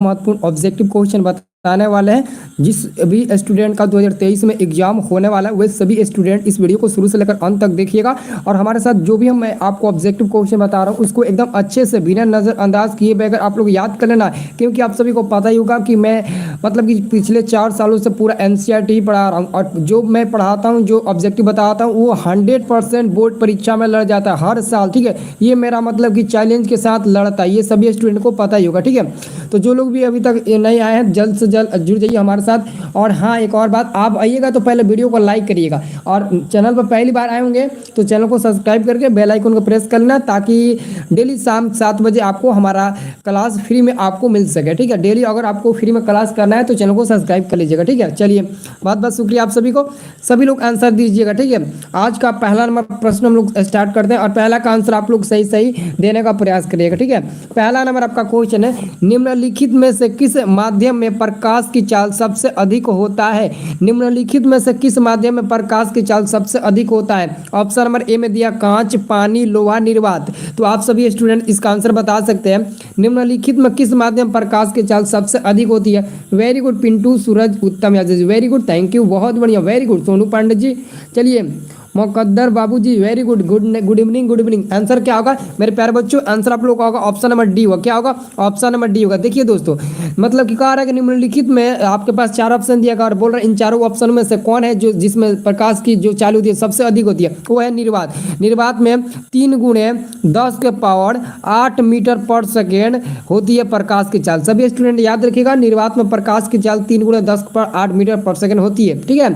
महत्वपूर्ण objective question बताने वाले हैं। जिस भी स्टूडेंट का 2023 में एग्जाम होने वाला है वे सभी स्टूडेंट इस वीडियो को शुरू से लेकर अंत तक देखिएगा और हमारे साथ जो भी मैं आपको ऑब्जेक्टिव क्वेश्चन बता रहा हूँ उसको एकदम अच्छे से बिना नज़रअंदाज किए बगैर आप लोग याद कर लेना, क्योंकि आप सभी को पता ही होगा कि मैं मतलब कि पिछले 4 सालों से पूरा NCERT ही पढ़ा रहा हूँ और जो मैं पढ़ाता हूँ जो ऑब्जेक्टिव बताता हूँ वो 100% बोर्ड परीक्षा में लड़ जाता है हर साल। ठीक है, ये मेरा मतलब कि चैलेंज के साथ लड़ता है, ये सभी स्टूडेंट को पता ही होगा। ठीक है, तो जो लोग भी अभी तक नहीं आए हैं जल्द से जल्द जुड़ जाइए हमारे साथ। और हाँ, एक और बात, आप आइएगा तो पहले वीडियो को लाइक करिएगा और चैनल पर पहली बार आए होंगे तो चैनल को सब्सक्राइब करके बेल आइकन को प्रेस कर लेना, ताकि डेली शाम 7 बजे आपको हमारा क्लास फ्री में आपको मिल सके। ठीक है, डेली अगर आपको फ्री में क्लास करना है तो चैनल को सब्सक्राइब कर लीजिएगा। ठीक है, चलिए बहुत बहुत शुक्रिया आप सभी को, सभी लोग आंसर दीजिएगा। ठीक है, आज का पहला नंबर प्रश्न हम लोग स्टार्ट करते हैं और पहला का आंसर आप लोग सही सही देने का प्रयास करिएगा। ठीक है, पहला नंबर आपका क्वेश्चन है, निम्नलिखित में से किस माध्यम में प्रकाश की चाल सबसे अधिक होता है? निम्नलिखित में से किस माध्यम में प्रकाश की चाल सबसे अधिक होता है? ऑप्शन नंबर ए में दिया कांच, पानी, लोहा, निर्वात। तो आप सभी स्टूडेंट इसका आंसर बता सकते हैं। निम्नलिखित में किस माध्यम प्रकाश की चाल सबसे अधिक होती है? Very good Pintu, Suraj, Uttam Yadav ji, very good, thank you, बहुत बढ़िया, वेरी गुड। सोनू पांडे जी, चलिए Mukaddar Babu ji, very good, good evening, good evening. Answer क्या होगा मेरे प्यारे बच्चों? आंसर आप लोग का होगा ऑप्शन नंबर डी होगा। क्या होगा? ऑप्शन नंबर डी होगा। देखिए दोस्तों, मतलब कि कह रहा है कि निम्नलिखित में आपके पास 4 ऑप्शन दिया गया और बोल रहा है इन चारों ऑप्शन में से कौन है जो जिसमें प्रकाश की जो चालू होती है सबसे अधिक होती है? वो है निर्वात। निर्वात में 3 गुणे 10 के पावर 8 मीटर पर सेकेंड होती है प्रकाश की चाल। सभी स्टूडेंट याद रखिएगा, निर्वात में प्रकाश की चाल 3 गुणे 10 पर 8 मीटर पर सेकेंड होती है। ठीक है,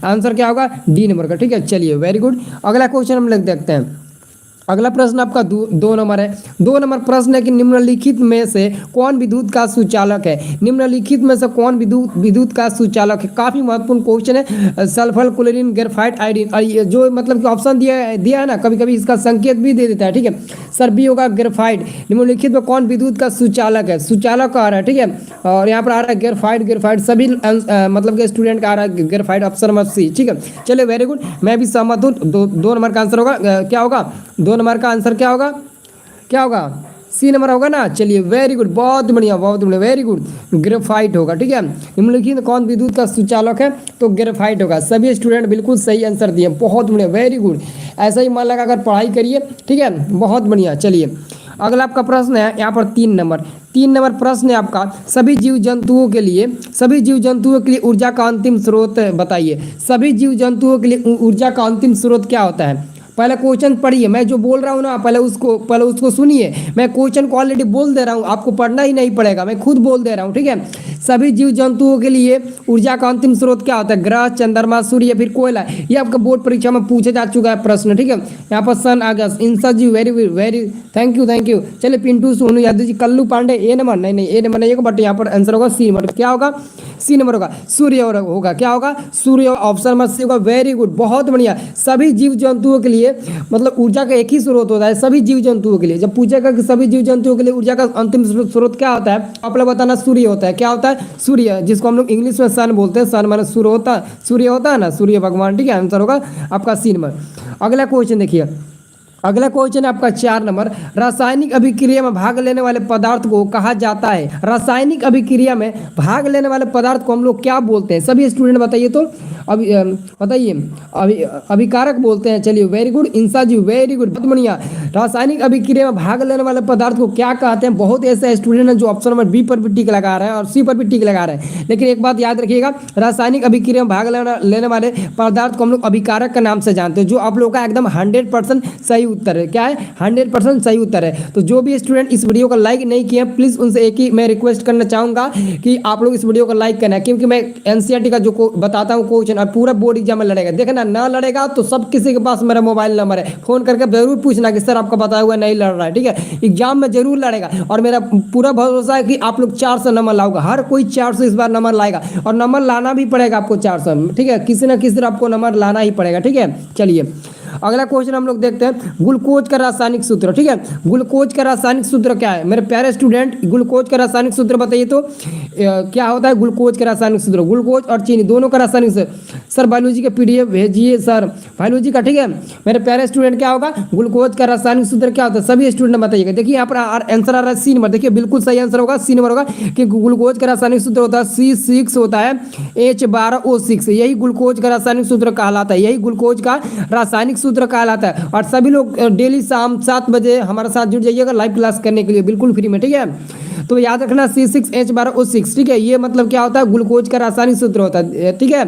आंसर क्या होगा? डी नंबर का। ठीक है, चलिए वेरी गुड। अगला क्वेश्चन हम लोग देखते हैं। अगला प्रश्न आपका 2 नंबर है। 2 नंबर प्रश्न है कि निम्नलिखित में से कौन विद्युत का सुचालक है? निम्नलिखित में से कौन विद्युत का सुचालक है? काफी महत्वपूर्ण क्वेश्चन है। Sulphur, chlorine, graphite, iodine. और ये जो मतलब कि ऑप्शन दिया है ना, कभी कभी इसका संकेत भी दे देता है। ठीक है, सर बी होगा ग्रेफाइट। निम्नलिखित में कौन विद्युत का सुचालक है? सुचालक आ रहा है। ठीक है, और यहाँ पर आ रहा है ग्रेफाइट सभी मतलब के स्टूडेंट का आ रहा है ग्रेफाइट, ऑप्शन नंबर सी। ठीक है, चलिए वेरी गुड, मैं भी सहमत हूँ। 2 नंबर का आंसर होगा क्या होगा? 2 नंबर का आंसर क्या होगा? क्या होगा? सी नंबर होगा ना। चलिए वेरी गुड, बहुत बढ़िया, बहुत बढ़िया, वेरी गुड, ग्रेफाइट होगा। ठीक है, निम्नलिखित कौन विद्युत का सुचालक है? तो ग्रेफाइट होगा। सभी स्टूडेंट बिल्कुल सही आंसर दिए, बहुत बढ़िया, वेरी गुड। ऐसा ही मन लगा कर पढ़ाई करिए। ठीक है, बहुत बढ़िया। चलिए अगला आपका प्रश्न है यहाँ पर 3 नंबर प्रश्न है आपका, सभी जीव जंतुओं के लिए ऊर्जा का अंतिम स्रोत बताइए। सभी जीव जंतुओं के लिए ऊर्जा का अंतिम स्रोत क्या होता है? पहले क्वेश्चन पढ़िए, मैं जो बोल रहा हूँ ना पहले उसको सुनिए। मैं क्वेश्चन को ऑलरेडी बोल दे रहा हूँ, आपको पढ़ना ही नहीं पड़ेगा, मैं खुद बोल दे रहा हूँ। ठीक है, सभी जीव जंतुओं के लिए ऊर्जा का अंतिम स्रोत क्या होता है? ग्रह, चंद्रमा, सूर्य या फिर कोयला? ये आपका बोर्ड परीक्षा में पूछा जा चुका है प्रश्न। ठीक है, यहाँ पर सन आ गया, इंसा जी, वेरी वेरी थैंक यू। चलिए पिंटू, सोनू यादव जी, कल्लू पांडे, ए नंबर नहीं, ए नंबर नहीं होगा, बट यहाँ पर आंसर होगा सी नंबर। क्या होगा? सी नंबर होगा, सूर्य होगा। क्या होगा? सूर्य, ऑप्शन नंबर सी होगा। वेरी गुड, बहुत बढ़िया। सभी जीव जंतुओं के लिए मतलब ऊर्जा का एक ही स्रोत होता है सभी जीव जंतुओं के लिए। जब पूछेगा कि सभी जीव जंतुओं के लिए ऊर्जा का अंतिम स्रोत क्या होता है, आप लोग बताना सूर्य होता है। क्या होता है? सूर्य, जिसको हम लोग इंग्लिश में सन बोलते हैं। सन माने सूर्य होता है ना, सूर्य भगवान। ठीक है, आंसर होगा आपका सी नंबर। अगला क्वेश्चन देखिए, अगला क्वेश्चन है आपका 4 नंबर, रासायनिक अभिक्रिया में भाग लेने वाले पदार्थ को कहा जाता है? रासायनिक अभिक्रिया में भाग लेने वाले पदार्थ को हम लोग क्या बोलते हैं? सभी स्टूडेंट बताइए तो। बताइए, अभिकारक बोलते हैं। चलिए वेरी गुड, इंसा जी, वेरी गुड, बहुत बढ़िया। रासायनिक अभिक्रिया में भाग लेने वाले पदार्थ को क्या कहते हैं? बहुत ऐसे स्टूडेंट हैं जो ऑप्शन नंबर बी पर भी टिक लगा रहे हैं और सी पर भी टिक लगा रहे हैं, लेकिन एक बात याद रखिएगा, रासायनिक अभिक्रिया में भाग लेने वाले पदार्थ को हम लोग अभिकारक के नाम से जानते हैं, जो आप लोग का एकदम 100% सही उत्तर है। क्या है? 100% सही उत्तर है। तो जो भी स्टूडेंट इस वीडियो को लाइक नहीं किए प्लीज उनसे एक ही मैं रिक्वेस्ट करना चाहूंगा कि आप लोग इस वीडियो को लाइक करना है, क्योंकि मैं NCERT का जो बताता हूँ क्वेश्चन और पूरा बोर्ड एग्जाम में लड़ेगा। देखना, ना लड़ेगा तो सब किसी के पास मेरा मोबाइल नंबर है, फोन करके जरूर पूछना कि सर आपका बताया हुआ नहीं लड़ रहा है। ठीक है, एग्जाम में जरूर लड़ेगा और मेरा पूरा भरोसा है कि आप लोग 400 नंबर लाओगे। हर कोई 400 इस बार नंबर लाएगा और नंबर लाना भी पड़ेगा आपको 400। ठीक है, किसी ना किसी आपको नंबर लाना ही पड़ेगा। ठीक है, चलिए अगला क्वेश्चन हम लोग देखते हैं ग्लूकोज का रासायनिक सूत्र। ठीक है, ग्लूकोज का रासायनिक सूत्र क्या है मेरे प्यारे स्टूडेंट? ग्लूकोज का रासायनिक सूत्र बताइए तो क्या होता है ग्लूकोज का रासायनिक सूत्र? ग्लूकोज और चीनी दोनों का रासायनिक सूत्र। सर बायोलॉजी का पीडीएफ भेजिए सर, बायोलॉजी का। ठीक है मेरे प्यारे स्टूडेंट, क्या होगा ग्लूकोज का रासायनिक सूत्र क्या होता है? सभी स्टूडेंट बताइएगा। देखिए यहाँ पर आंसर आ रहा है सी नंबर। देखिए बिल्कुल सही आंसर होगा सी नंबर होगा कि ग्लूकोज का रासायनिक सूत्र होता है C6 होता है H12O6। यही ग्लूकोज का रासायनिक सूत्र कहलाता है, यही ग्लूकोज का रासायनिक सूत्र कहलाता है। और सभी लोग डेली शाम 7 बजे हमारे साथ जुड़ जाइएगा लाइव क्लास करने के लिए, बिल्कुल फ्री में। ठीक है, तो याद रखना C6H12O6। ठीक है, ये मतलब क्या होता है ग्लूकोज का रासायनिक सूत्र होता है। ठीक है,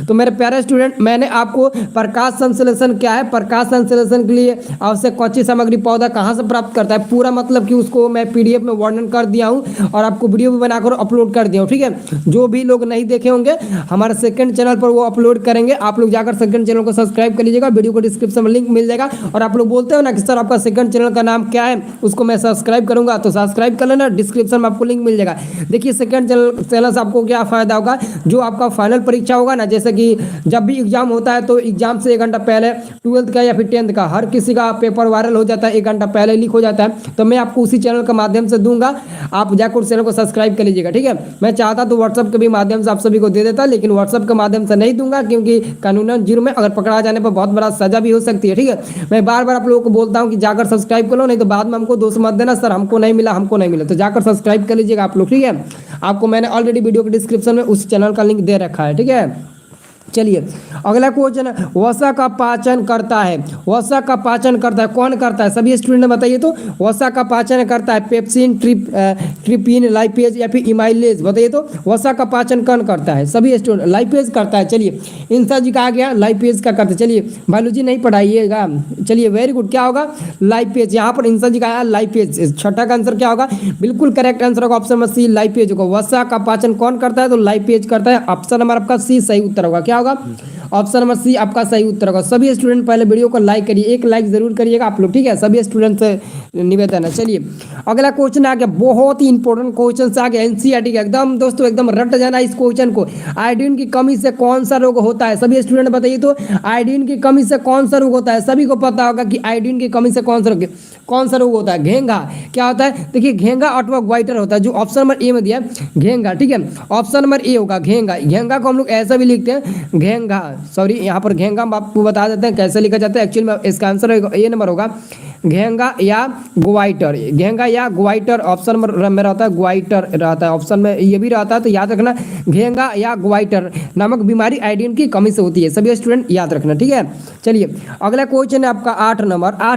तो मेरे प्यारे स्टूडेंट, मैंने आपको प्रकाश संश्लेषण क्या है, प्रकाश संश्लेषण के लिए आवश्यक कच्ची सामग्री पौधा कहाँ से प्राप्त करता है, पूरा मतलब कि उसको मैं पीडीएफ में वर्णन कर दिया हूँ और आपको वीडियो भी बनाकर अपलोड कर दिया हूँ। ठीक है, जो भी लोग नहीं देखे होंगे हमारे सेकंड चैनल पर वो अपलोड करेंगे, आप लोग जाकर सेकंड चैनल को सब्सक्राइब कर लीजिएगा, वीडियो को डिस्क्रिप्शन में लिंक मिल जाएगा। और आप लोग बोलते हो ना कि सर आपका सेकंड चैनल का नाम क्या है, उसको मैं सब्सक्राइब करूंगा, तो सब्सक्राइब कर लेना, डिस्क्रिप्शन में आपको लिंक मिल जाएगा। देखिए सेकंड चैनल से आपको क्या फायदा होगा, जो आपका फाइनल परीक्षा होगा ना, जैसे कि जब भी एग्जाम होता है तो एग्जाम से 1 घंटा पहले 12th का या फिर 10th का हर किसी का पेपर वायरल हो जाता है, 1 घंटा पहले लीक हो जाता है, तो मैं आपको उसी चैनल के माध्यम से दूंगा, आप जाकर उस चैनल को सब्सक्राइब कर लीजिएगा। ठीक है, मैं चाहता तो व्हाट्सअप के भी माध्यम से आप सभी को दे देता, लेकिन व्हाट्सअप के माध्यम से नहीं दूंगा क्योंकि कानूनन जुर्म में अगर पकड़ा जाने पर बहुत बड़ा सजा भी हो सकती है। ठीक है, मैं बार बार आप लोगों को बोलता हूँ कि जाकर सब्सक्राइब कर लो, नहीं तो बाद में हमको दोष मत देना सर हमको नहीं मिला, हमको नहीं मिला, तो जाकर सब्सक्राइब कर लीजिएगा आप लोग। ठीक है, आपको मैंने ऑलरेडी वीडियो के डिस्क्रिप्शन में उस चैनल का लिंक दे रखा है। ठीक है, चलिए अगला क्वेश्चन, वसा का पाचन करता है, वसा का पाचन करता है कौन करता है? सभी स्टूडेंट बताइए तो वसा का पाचन करता है पेप्सिन, ट्रिप्सिन, लाइपेज या फिर इमाइलेज? बताइए तो वसा का पाचन कौन करता है? सभी स्टूडेंट लाइपेज करता है। चलिए इंसा जी कहा गया लाइपेज का करता है। चलिए बायोलॉजी नहीं पढ़ाइएगा, चलिए वेरी गुड, क्या होगा लाइपेज। यहाँ पर इंसा जी कहा लाइपेज, छठा का आंसर क्या होगा? बिल्कुल करेक्ट आंसर होगा ऑप्शन नंबर सी लाइपेज होगा। वसा का पाचन कौन करता है? तो लाइपेज करता है। ऑप्शन नंबर आपका सी सही उत्तर होगा। क्या होगा? ऑप्शन नंबर सी आपका सही उत्तर होगा। सभी स्टूडेंट पहले वीडियो को लाइक करिए, एक लाइक जरूर करिएगा आप लोग। ठीक है, सभी स्टूडेंट से निवेदन है। चलिए अगला क्वेश्चन आ गया, बहुत ही इंपॉर्टेंट क्वेश्चन आ गया एनसीईआरटी का, एकदम दोस्तों एकदम रट जाना इस क्वेश्चन को। आयोडीन की कमी से कौन सा रोग होता है? सभी स्टूडेंट बताइए तो आयोडीन की कमी से कौन सा रोग होता है? सभी को पता होगा कि आयोडीन की कमी से कौन सा रोग होता है? घेंघा। क्या होता है? देखिए घेंघा अथवा ग्वाइटर होता है, जो ऑप्शन नंबर ए में दिया है घेंघा। ठीक है, ऑप्शन नंबर ए होगा घेंघा। घेंघा को हम लोग ऐसा भी लिखते हैं घेंघा, सॉरी यहाँ पर घेंघा हम आपको बता देते हैं कैसे लिखा जाता है। एक्चुअली में इसका आंसर ए नंबर होगा घेंगा या ग्वाइटर। घेंगा या ग्वाइटर ऑप्शन नंबर मेरा होता है, ग्वाइटर रहता है ऑप्शन में, ये भी रहता है, तो याद रखना घेंगा या ग्वाइटर नामक बीमारी आयोडीन की कमी से होती है। सभी स्टूडेंट याद रखना। ठीक है, चलिए अगला क्वेश्चन है आपका 8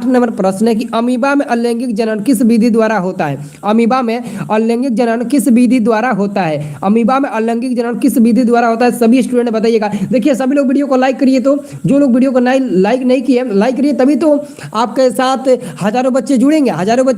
नंबर प्रश्न है कि अमीबा में अलैंगिक जनन किस विधि द्वारा होता है? अमीबा में अलैंगिक जनन किस विधि द्वारा होता है? अमीबा में अलैंगिक जनन किस विधि द्वारा होता है? सभी स्टूडेंट बताइएगा। देखिए सभी लोग वीडियो को लाइक करिए, तो जो लोग वीडियो को लाइक नहीं किए लाइक करिए, तभी तो आपके साथ हजारों बच्चे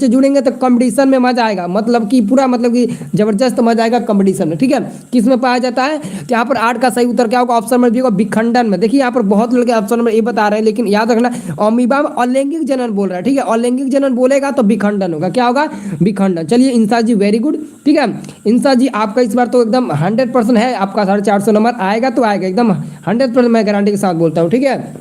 जुड़ेंगे तो कंपटीशन में मजा आएगा, मतलब कि पूरा मतलब कि जबरदस्त मजा आएगा कंपटीशन में। ठीक है, किस में पाया जाता है? तो यहाँ पर 8 का सही उत्तर क्या होगा? ऑप्शन नंबर बी होगा विखंडन में। देखिए यहाँ पर बहुत लोग ऑप्शन नंबर ए बता रहे हैं, लेकिन याद रखना अमीबा में अलैंगिक जनन बोल रहा है। ठीक है, अलैंगिक जनन बोलेगा तो विखंडन होगा। क्या होगा? विखंडन। चलिए इंसा जी वेरी गुड। ठीक है, इंसा जी आपका इस बार तो एकदम 100% है, आपका 450 नंबर आएगा तो आएगा, एकदम 100% मैं गारंटी के साथ बोलता हूँ। ठीक है,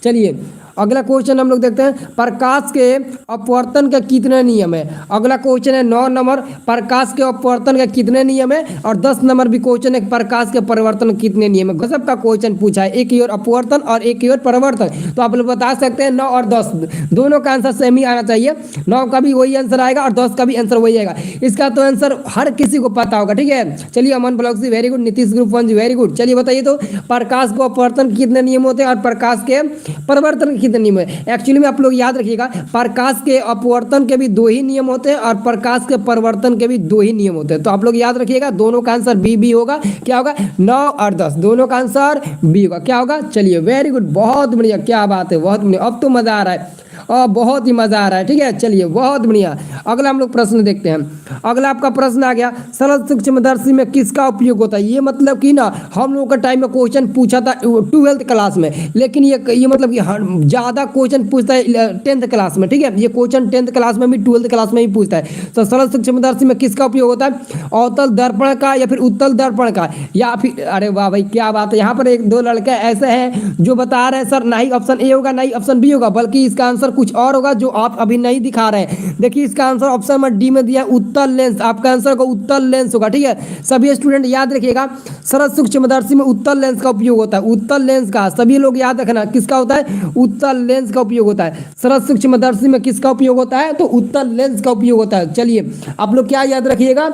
चलिए अगला क्वेश्चन हम लोग देखते हैं, प्रकाश के अपवर्तन के कितने नियम है? अगला क्वेश्चन है 9 नंबर, प्रकाश के अपवर्तन के कितने नियम है? और 10 नंबर भी क्वेश्चन है, प्रकाश के परिवर्तन के कितने नियम है? गजब का क्वेश्चन पूछा है, एक की ओर अपवर्तन और एक की ओर परिवर्तन। तो आप लोग बता सकते हैं 9 और 10 दोनों का आंसर सेम ही आना चाहिए। 9 का भी वही आंसर आएगा और 10 का भी आंसर वही आएगा। इसका तो आंसर हर किसी को पता होगा। ठीक है, चलिए अमन ब्लॉग जी वेरी गुड, नीतीश ग्रुप 1 जी वेरी गुड। चलिए बताइए तो प्रकाश को अपवर्तन कितने नियम होते हैं और प्रकाश के परिवर्तन के कितने नियम है? एक्चुअली में आप लोग याद रखिएगा, प्रकाश के अपवर्तन के भी 2 ही नियम होते हैं और प्रकाश के परिवर्तन के भी 2 ही नियम होते हैं। तो आप लोग याद रखिएगा, दोनों का आंसर बी होगा। क्या होगा? 9 और 10 दोनों का आंसर बी होगा। क्या होगा? चलिए वेरी गुड, बहुत बढ़िया, क्या बात है, बहुत बढ़िया, अब तो मजा आ रहा है। बहुत ही मजा आ रहा है। ठीक है, चलिए बहुत बढ़िया। अगला हम लोग प्रश्न देखते हैं। अगला आपका प्रश्न आ गया, सरल सूक्ष्मदर्शी में किसका उपयोग होता है। ये मतलब कि ना हम लोगों का टाइम में क्वेश्चन पूछा था 12th क्लास में, लेकिन ये मतलब कि ज्यादा क्वेश्चन पूछता है 10th क्लास में। ठीक है, ये क्वेश्चन 10th क्लास में भी 12th क्लास में भी पूछता है। तो सरल सूक्ष्मदर्शी में किसका उपयोग होता है, अवतल दर्पण का या फिर उत्तल दर्पण का, या फिर अरे वाह भाई क्या बात है। यहाँ पर एक दो लड़के ऐसे हैं जो बता रहे हैं सर नहीं ऑप्शन ए होगा नहीं ऑप्शन बी होगा, बल्कि इसका आंसर कुछ और होगा जो आप अभी नहीं दिखा रहे हैं। देखिए इसका आंसर ऑप्शन नंबर डी में दिया उत्तल लेंस, आपका आंसर होगा उत्तल लेंस होगा। ठीक है, सभी स्टूडेंट याद रखिएगा सरल सूक्ष्मदर्शी में उत्तल लेंस का उपयोग होता है। उत्तल लेंस का सभी लोग याद रखना किसका होता है, उत्तल लेंस का उपयोग होता है। सरल सूक्ष्मदर्शी में किसका उपयोग होता है, तो उत्तल लेंस का उपयोग होता है। चलिए आप लोग क्या याद रखिएगा,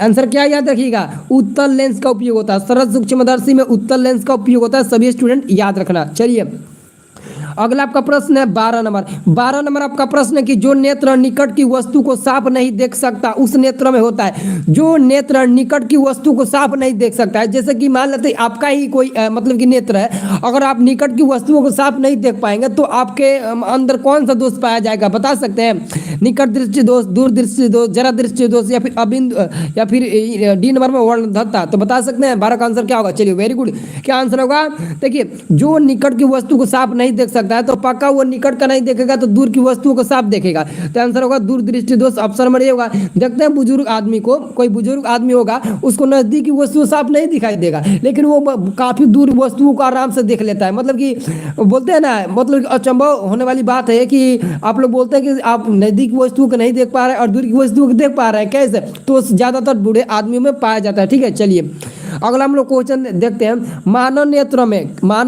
आंसर क्या याद रखिएगा, उत्तल लेंस का उपयोग होता है। सरल सूक्ष्मदर्शी में उत्तल लेंस का उपयोग होता है, सभी स्टूडेंट याद रखना। चलिए अगला आपका प्रश्न है 12 नंबर। 12 नंबर आपका प्रश्न है कि जो नेत्र निकट की वस्तु को साफ नहीं देख सकता उस नेत्र में होता है। जो नेत्र निकट की वस्तु को साफ नहीं देख सकता है, जैसे कि मान लेते आपका ही कोई मतलब कि नेत्र है, अगर आप निकट की वस्तुओं को साफ नहीं देख पाएंगे तो आपके अंदर कौन सा दोष पाया जाएगा, बता सकते हैं। निकट दृष्टि दोष, दूर दृष्टि दोष, जरा दृष्टि दोष, या फिर अबिंद, या फिर डी नंबर में वर्णधत्ता, तो बता सकते हैं 12 का आंसर क्या होगा। चलिए वेरी गुड, क्या आंसर होगा। देखिए जो निकट की वस्तु को साफ नहीं देख सकता है तो पक्का वो निकट का नहीं देखेगा तो दूर की वस्तुओं को साफ देखेगा, तो आंसर होगा दूर दृष्टि दोष, ऑप्शन नंबर ए होगा। देखते हैं बुजुर्ग आदमी को, कोई बुजुर्ग आदमी होगा उसको नजदीक की वस्तु साफ नहीं दिखाई देगा, लेकिन वो काफी दूर वस्तुओं को आराम से देख लेता है। मतलब कि बोलते हैं ना, मतलब अचंभव होने वाली बात है कि आप लोग बोलते हैं कि आप नजदीक की वस्तुओं को नहीं देख पा रहे हैं और दूर की वस्तुओं को देख पा रहे हैं, कैसे, तो ज्यादातर बूढ़े आदमियों में पाया जाता है। ठीक है, चलिए अगला हम लोग क्वेश्चन देखते हैं। मानव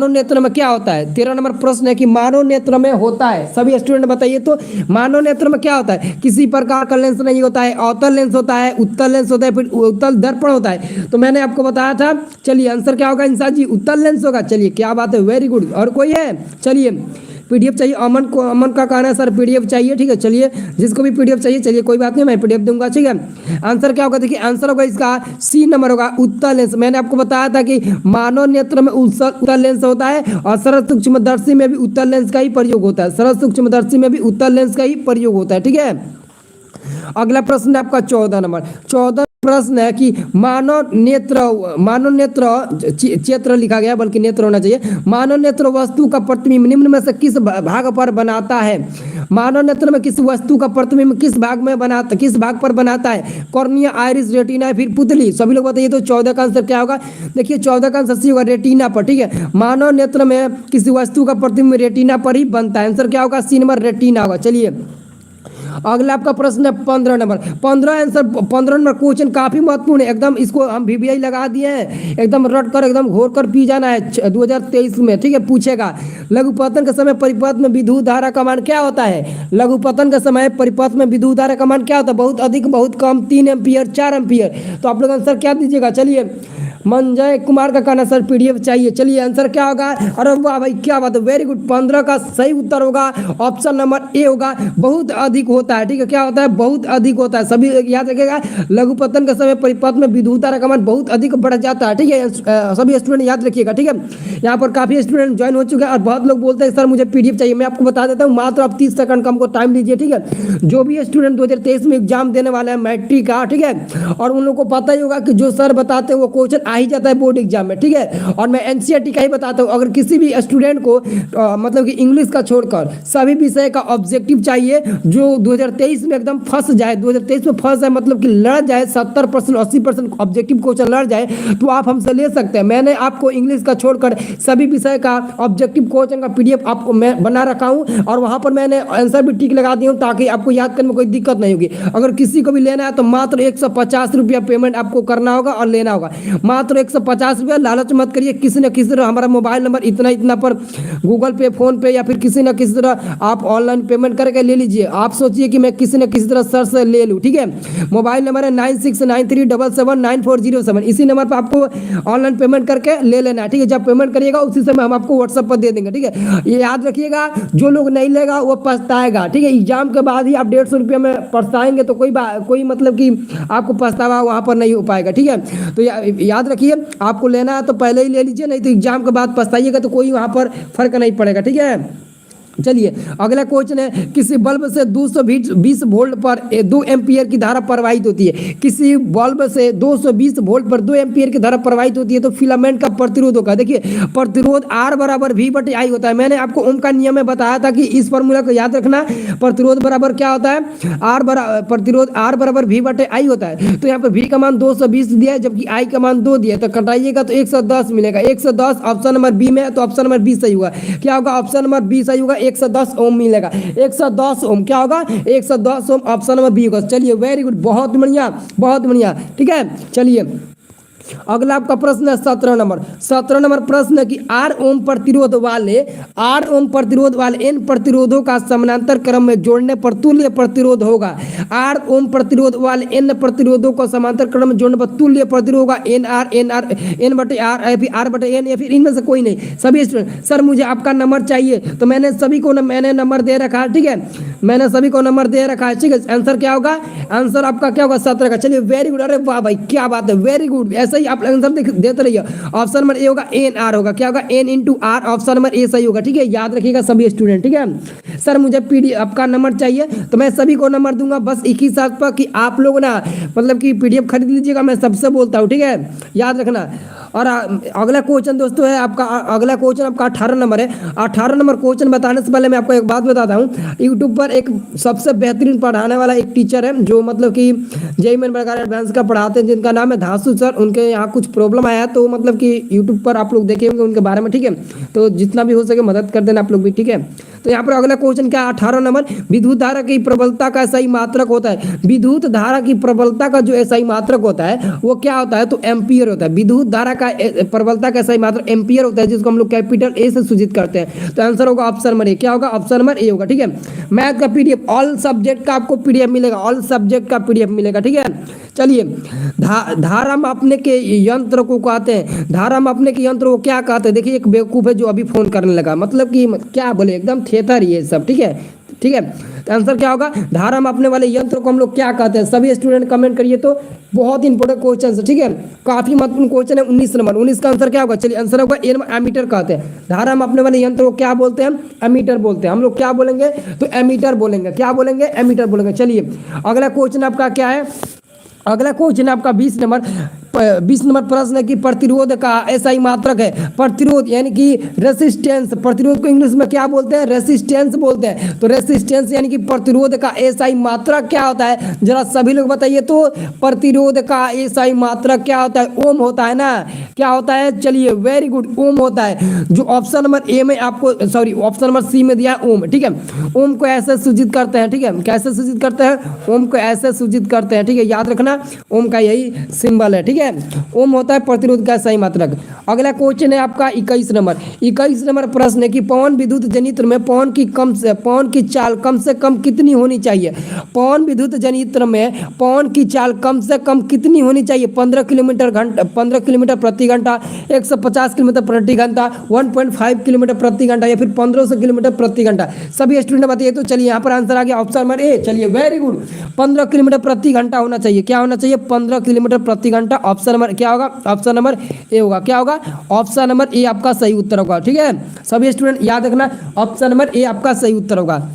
नेत्र में क्या होता है। 13 नंबर प्रश्न है कि मानव नेत्र में होता है, सभी स्टूडेंट बताइए तो मानव नेत्र में क्या होता है। किसी प्रकार का लेंस नहीं होता है, अवतल लेंस होता है, उत्तल लेंस होता है, फिर उत्तल दर्पण होता है। तो मैंने आपको बताया था। चलिए आंसर क्या होगा इंसान जी, उत्तल लेंस होगा। चलिए क्या बात है, वेरी गुड। और कोई है, चलिए पीडीएफ चाहिए, अमन का कहना है सर पीडीएफ चाहिए। ठीक है, चलिए जिसको भी पीडीएफ चाहिए, चलिए कोई बात नहीं मैं पीडीएफ दूंगा। ठीक है, आंसर क्या होगा, देखिए आंसर होगा इसका सी नंबर होगा उत्तल लेंस। मैंने आपको बताया था कि मानव नेत्र में उत्तल लेंस होता है और सरल सूक्ष्मदर्शी में भी उत्तल लेंस का ही प्रयोग होता है। सरल सूक्ष्मदर्शी में भी उत्तल लेंस का ही प्रयोग होता है। ठीक है, अगला प्रश्न है आपका 14 नंबर। 14 प्रश्न है कि मानव नेत्र क्षेत्र लिखा गया बल्कि नेत्र होना चाहिए। मानव नेत्र वस्तु का प्रतिबिंब निम्न में से किस भाग पर बनाता है। मानव नेत्र में किस वस्तु का प्रतिबिंब किस भाग पर बनाता है। कॉर्निया, आइरिस, रेटिना, फिर पुतली, सभी लोग बताइए तो 14 का आंसर क्या होगा। देखिए 14 का आंसर सी होगा रेटिना पर। ठीक है, मानव नेत्र में किसी वस्तु का प्रतिबिंब रेटिना पर ही बनता है। आंसर क्या होगा, सी नंबर रेटिना होगा। चलिए अगला आपका प्रश्न है 15 नंबर। 15 नंबर क्वेश्चन काफी महत्वपूर्ण है एकदम, इसको हम वीवीआई लगा दिए हैं, एकदम रट कर एकदम घोर कर पी जाना है 2023 में। ठीक है, पूछेगा लघुपतन के समय परिपथ में विद्युत धारा का मान क्या होता है। लघुपतन के समय परिपथ में विद्युत धारा का मान क्या होता है, बहुत अधिक, बहुत कम, 3 एम्पियर, 4 एम्पियर। तो आप लोग आंसर क्या दीजिएगा। चलिए मंजय कुमार का कहना सर पीडीएफ चाहिए। चलिए आंसर क्या होगा, अरे वाह भाई क्या बात है, वेरी गुड। 15 का सही उत्तर होगा ऑप्शन नंबर ए होगा, बहुत अधिक होता है। ठीक है, क्या होता है, बहुत अधिक होता है। सभी याद रखिएगा लघुपतन के समय परिपथ में विद्युत धारा का मान बहुत अधिक बढ़ जाता है। ठीक है, सभी स्टूडेंट याद रखिएगा। ठीक है, यहाँ पर काफी स्टूडेंट ज्वाइन हो चुके हैं और बहुत लोग बोलते हैं सर मुझे पीडीएफ चाहिए। मैं आपको बता देता हूँ, मात्र आप 30 सेकंड का हमको टाइम दीजिए। ठीक है, जो भी स्टूडेंट 2023 में एग्जाम देने वाला है मैट्रिक का, ठीक है, और उन लोगों को पता ही होगा कि जो सर बताते हैं वो क्वेश्चन ही जाता है बोर्ड एग्जाम में। ठीक है, और मैं एनसीईआरटी का ही बताता हूँ। अगर किसी भी स्टूडेंट को मतलब कि इंग्लिश का छोड़कर सभी विषय का ऑब्जेक्टिव चाहिए जो 2023 में एकदम फंस जाए, 2023 में फंस जाए मतलब कि लड़ जाए, 70% 80% ऑब्जेक्टिव क्वेश्चन लड़ जाए, तो आप हमसे ले सकते हैं। मैंने आपको इंग्लिश का छोड़कर सभी विषय का ऑब्जेक्टिव क्वेश्चन का पीडीएफ आपको मैं बना रखा हूँ और वहां पर मैंने आंसर भी टिक लगा दी हूँ ताकि आपको याद करने में कोई दिक्कत नहीं होगी। अगर किसी को भी लेना है तो मात्र 150 रुपया पेमेंट आपको करना होगा और लेना होगा, मात्र 150 रुपया। लालच मत करिए, किसी न किसी तरह हमारा मोबाइल नंबर इतना पर गूगल पे, फोन पे या फिर किसी न किसी तरह आप ऑनलाइन पेमेंट करके ले लीजिए। आप सोचिए कि मैं किसी न किसी तरह सर से ले लूँ। ठीक है, मोबाइल नंबर है 9693779407। इसी नंबर पर आपको ऑनलाइन पेमेंट करके ले लेना है। ठीक है, जब पेमेंट करिएगा उसी समय हम आपको व्हाट्सएप पर दे देंगे। ठीक है, ये याद रखिएगा, जो लोग नहीं लेगा वो पछताएगा। ठीक है, एग्जाम के बाद ही आप 150 रुपये में पछताएंगे तो कोई मतलब कि आपको पछतावा वहाँ पर नहीं हो पाएगा। ठीक है, तो याद रखिए, आपको लेना है तो पहले ही ले लीजिए, नहीं तो एग्जाम के बाद पछताइएगा तो कोई वहाँ पर फर्क नहीं पड़ेगा। ठीक है, चलिए अगला क्वेश्चन है, किसी बल्ब से 220 वोल्ट पर 2 एम्पियर की धारा प्रवाहित होती है। किसी बल्ब से 220 वोल्ट पर 2 एम्पियर की धारा प्रवाहित होती है तो फिलामेंट का प्रतिरोध होगा। देखिए प्रतिरोध R बराबर V/I होता है। मैंने आपको ओम का नियम में बताया था कि इस फॉर्मूला को याद रखना। प्रतिरोध बराबर क्या होता है, प्रतिरोध R बराबर V/I होता है। तो यहाँ पे V का मान 220 दिया है, जबकि I का मान 2 दिया है, तो कटाइएगा तो 110 मिलेगा। 110 ऑप्शन नंबर बी में है, तो ऑप्शन नंबर बी सही होगा। क्या होगा, ऑप्शन नंबर बी सही होगा। 110 ओम मिलेगा। 110 ओम क्या होगा, 110 ओम ऑप्शन नंबर बी होगा। चलिए वेरी गुड, बहुत बढ़िया बहुत बढ़िया। ठीक है, चलिए अगला आपका प्रश्न है 17 नंबर प्रश्न है कि 8 ओम प्रतिरोध वाले n प्रतिरोधों का समानांतर क्रम में जोड़ने पर तुल्य प्रतिरोध होगा। 8 ओम प्रतिरोध वाले n प्रतिरोधों को समानांतर क्रम में जोड़ने पर तुल्य प्रतिरोध होगा n/r या फिर इनमें से कोई नहीं। सभी स्टूडेंट, सर मुझे आपका नंबर चाहिए, तो मैंने सभी को मैंने नंबर दे रखा है। ठीक है, मैंने सभी को नंबर दे रखा है। ठीक है, आंसर क्या होगा, आंसर आपका क्या होगा, 17 का। चलिए वेरी गुड, अरे वाह भाई क्या बात है, वेरी गुड। ऐसा ही आप आंसर देते रहिए। ऑप्शन नंबर ए होगा NR होगा। क्या होगा, N/R। ऑप्शन नंबर ए सही होगा। ठीक है, याद रखिएगा सभी स्टूडेंट। ठीक है, सर मुझे PDF आपका नंबर चाहिए, तो मैं सभी को नंबर दूंगा। बस एक ही साथ पर कि आप लोग ना मतलब कि PDF खरीद लीजिएगा, मैं सबसे बोलता हूँ। ठीक है, याद रखना। और अगला क्वेश्चन दोस्तों है आपका, अगला क्वेश्चन आपका 18 नंबर है। 18 नंबर क्वेश्चन बताने से पहले मैं आपको एक बात बताता हूँ। यूट्यूब पर एक सबसे बेहतरीन पढ़ाने वाला एक टीचर है, जो मतलब कि JEE मेन प्रकार एडवांस का पढ़ाते हैं, जिनका नाम है धासु सर। उनके यहाँ कुछ प्रॉब्लम आया, तो मतलब कि यूट्यूब पर आप लोग देखे होंगे उनके बारे में। ठीक है, तो जितना भी हो सके मदद कर देना आप लोग भी। ठीक है, तो यहाँ पर अगला क्वेश्चन क्या है, 18 नंबर, विद्युत धारा की प्रबलता का SI मात्रक होता है। विद्युत धारा की प्रबलता का जो SI मात्रक होता है वो क्या होता है, तो एम्पियर होता है। विद्युत धारा का प्रबलता का SI मात्रक एम्पियर होता है, जिसको हम लोग कैपिटल A से सूचित करते हैं। तो आंसर होगा ऑप्शन नंबर ए। क्या होगा, ऑप्शन नंबर ए होगा। ठीक है, मैथ का PDF ऑल सब्जेक्ट का आपको PDF मिलेगा, ऑल सब्जेक्ट का PDF मिलेगा। ठीक है, चलिए धारा मापने के यंत्र को कहते हैं, धारा मापने के यंत्र को क्या कहते हैं। देखिए एक बेवकूफ है जो अभी फोन करने लगा, मतलब कि क्या बोले, एकदम थेथर ये सब। ठीक है, ठीक है, तो आंसर क्या होगा, धारा मापने वाले यंत्र को हम लोग क्या कहते हैं। सभी स्टूडेंट कमेंट करिए, तो बहुत इंपॉर्टेंट क्वेश्चन है। ठीक है, काफी महत्वपूर्ण क्वेश्चन है। 19 नंबर, 19 का आंसर क्या होगा, चलिए आंसर होगा एमीटर कहते हैं। धारा मापने वाले यंत्र को क्या बोलते हैं, एमीटर बोलते हैं। हम लोग क्या बोलेंगे, तो एमीटर बोलेंगे। क्या बोलेंगे, एमीटर बोलेंगे। चलिए अगला क्वेश्चन आपका क्या है, अगला क्वेश्चन आपका 20 नंबर प्रश्न है कि प्रतिरोध का SI मात्रक है। प्रतिरोध यानी कि रेसिस्टेंस, प्रतिरोध को इंग्लिश में क्या बोलते हैं, रेसिस्टेंस बोलते हैं। तो रेसिस्टेंस यानी कि प्रतिरोध का SI मात्रक क्या होता है, जरा सभी लोग बताइए। तो प्रतिरोध का SI मात्रक क्या होता है, ओम होता है ना, क्या होता है, चलिए वेरी गुड, ओम होता है। जो ऑप्शन नंबर ए में आपको, सॉरी ऑप्शन नंबर सी में दिया है ओम। ठीक है, ओम को ऐसे सूचित करते हैं। ठीक है, कैसे सूचित करते हैं, ओम को ऐसे सूचित करते हैं। ठीक है, याद रखना ओम का यही सिंबल है। ठीक है, ओम होता है प्रतिरोध का SI मात्रक। अगला क्वेश्चन है आपका 21 नंबर प्रश्न है कि पवन विद्युत जनित्र में पवन की चाल कम से कम कितनी होनी चाहिए। पवन विद्युत जनित्र में पवन की चाल कम से कम कितनी होनी चाहिए, 15 किलोमीटर प्रति घंटा, 150 किलोमीटर प्रति घंटा, 1.5 किलोमीटर प्रति घंटा, या फिर 1500 किलोमीटर प्रति घंटा। सभी स्टूडेंट बताइए। तो चलिए यहाँ पर आंसर आ गया ऑप्शन नंबर ए। चलिए वेरी गुड, 15 किलोमीटर प्रति घंटा होना चाहिए। क्या होना चाहिए, 15 किलोमीटर प्रति घंटा। ऑप्शन नंबर क्या होगा, ऑप्शन नंबर ए होगा। क्या होगा, ऑप्शन नंबर ए आपका सही उत्तर होगा। ठीक है, सभी स्टूडेंट याद रखना, ऑप्शन नंबर ए आपका सही उत्तर होगा।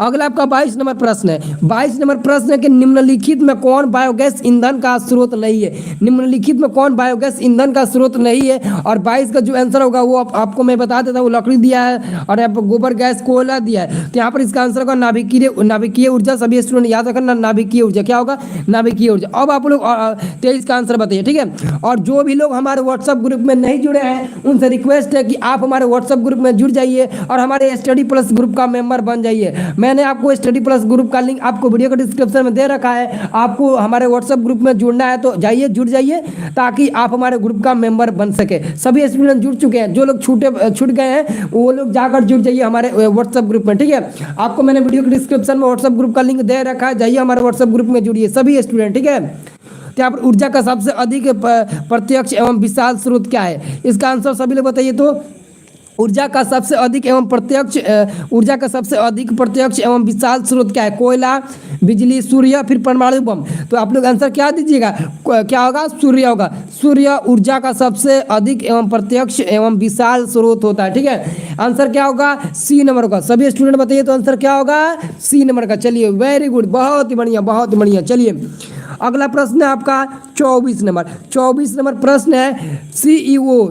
अगला आपका 22 नंबर प्रश्न है। 22 नंबर प्रश्न है कि निम्नलिखित में कौन बायोगैस ईंधन का स्रोत नहीं है। निम्नलिखित में कौन बायोगैस ईंधन का स्रोत नहीं है। और 22 का जो आंसर होगा वो आपको मैं बता देता हूँ। लकड़ी दिया है और यहाँ पर गोबर गैस कोयला दिया है, तो यहाँ पर इसका आंसर होगा नाभिकीय ऊर्जा। सभी स्टूडेंट याद रखना, नाभिकीय ऊर्जा। क्या होगा, नाभिकीय ऊर्जा। अब आप लोग 23 का आंसर बताइए। ठीक है, और जो भी लोग हमारे व्हाट्सएप ग्रुप में नहीं जुड़े हैं उनसे रिक्वेस्ट है कि आप हमारे व्हाट्सएप ग्रुप में जुड़ जाइए और हमारे स्टडी प्लस ग्रुप का मेंबर बन जाइए। मैंने आपको स्टडी प्लस ग्रुप का लिंक आपको वीडियो के डिस्क्रिप्शन में दे रखा है। आपको हमारे व्हाट्सएप ग्रुप में जुड़ना है तो जाइए, जुड़ जाइए, ताकि आप हमारे ग्रुप का मेंबर बन सके। सभी स्टूडेंट जुड़ चुके हैं, जो लोग छूट गए हैं वो लोग जाकर जुड़ जाइए हमारे व्हाट्सएप ग्रुप में। ठीक है, आपको मैंने वीडियो के डिस्क्रिप्शन में व्हाट्सएप ग्रुप का लिंक दे रखा है, जाइए हमारे व्हाट्सएप ग्रुप में जुड़िए सभी स्टूडेंट। ठीक है, तो यहाँ पर ऊर्जा का सबसे अधिक प्रत्यक्ष एवं विशाल स्रोत क्या है, इसका आंसर सभी लोग बताइए। तो ऊर्जा का सबसे अधिक प्रत्यक्ष एवं विशाल स्रोत क्या है, कोयला, बिजली, सूर्य, फिर परमाणु बम। तो आप लोग आंसर क्या दीजिएगा, क्या होगा, सूर्य होगा। सूर्य ऊर्जा का सबसे अधिक एवं प्रत्यक्ष एवं विशाल स्रोत होता है। ठीक है, आंसर क्या होगा? सी नंबर का। सभी स्टूडेंट बताइए तो आंसर क्या होगा? सी नंबर का। चलिए वेरी गुड, बहुत ही बढ़िया, बहुत ही बढ़िया। चलिए अगला प्रश्न है आपका 24 नंबर। 24 नंबर प्रश्न है सीईओ।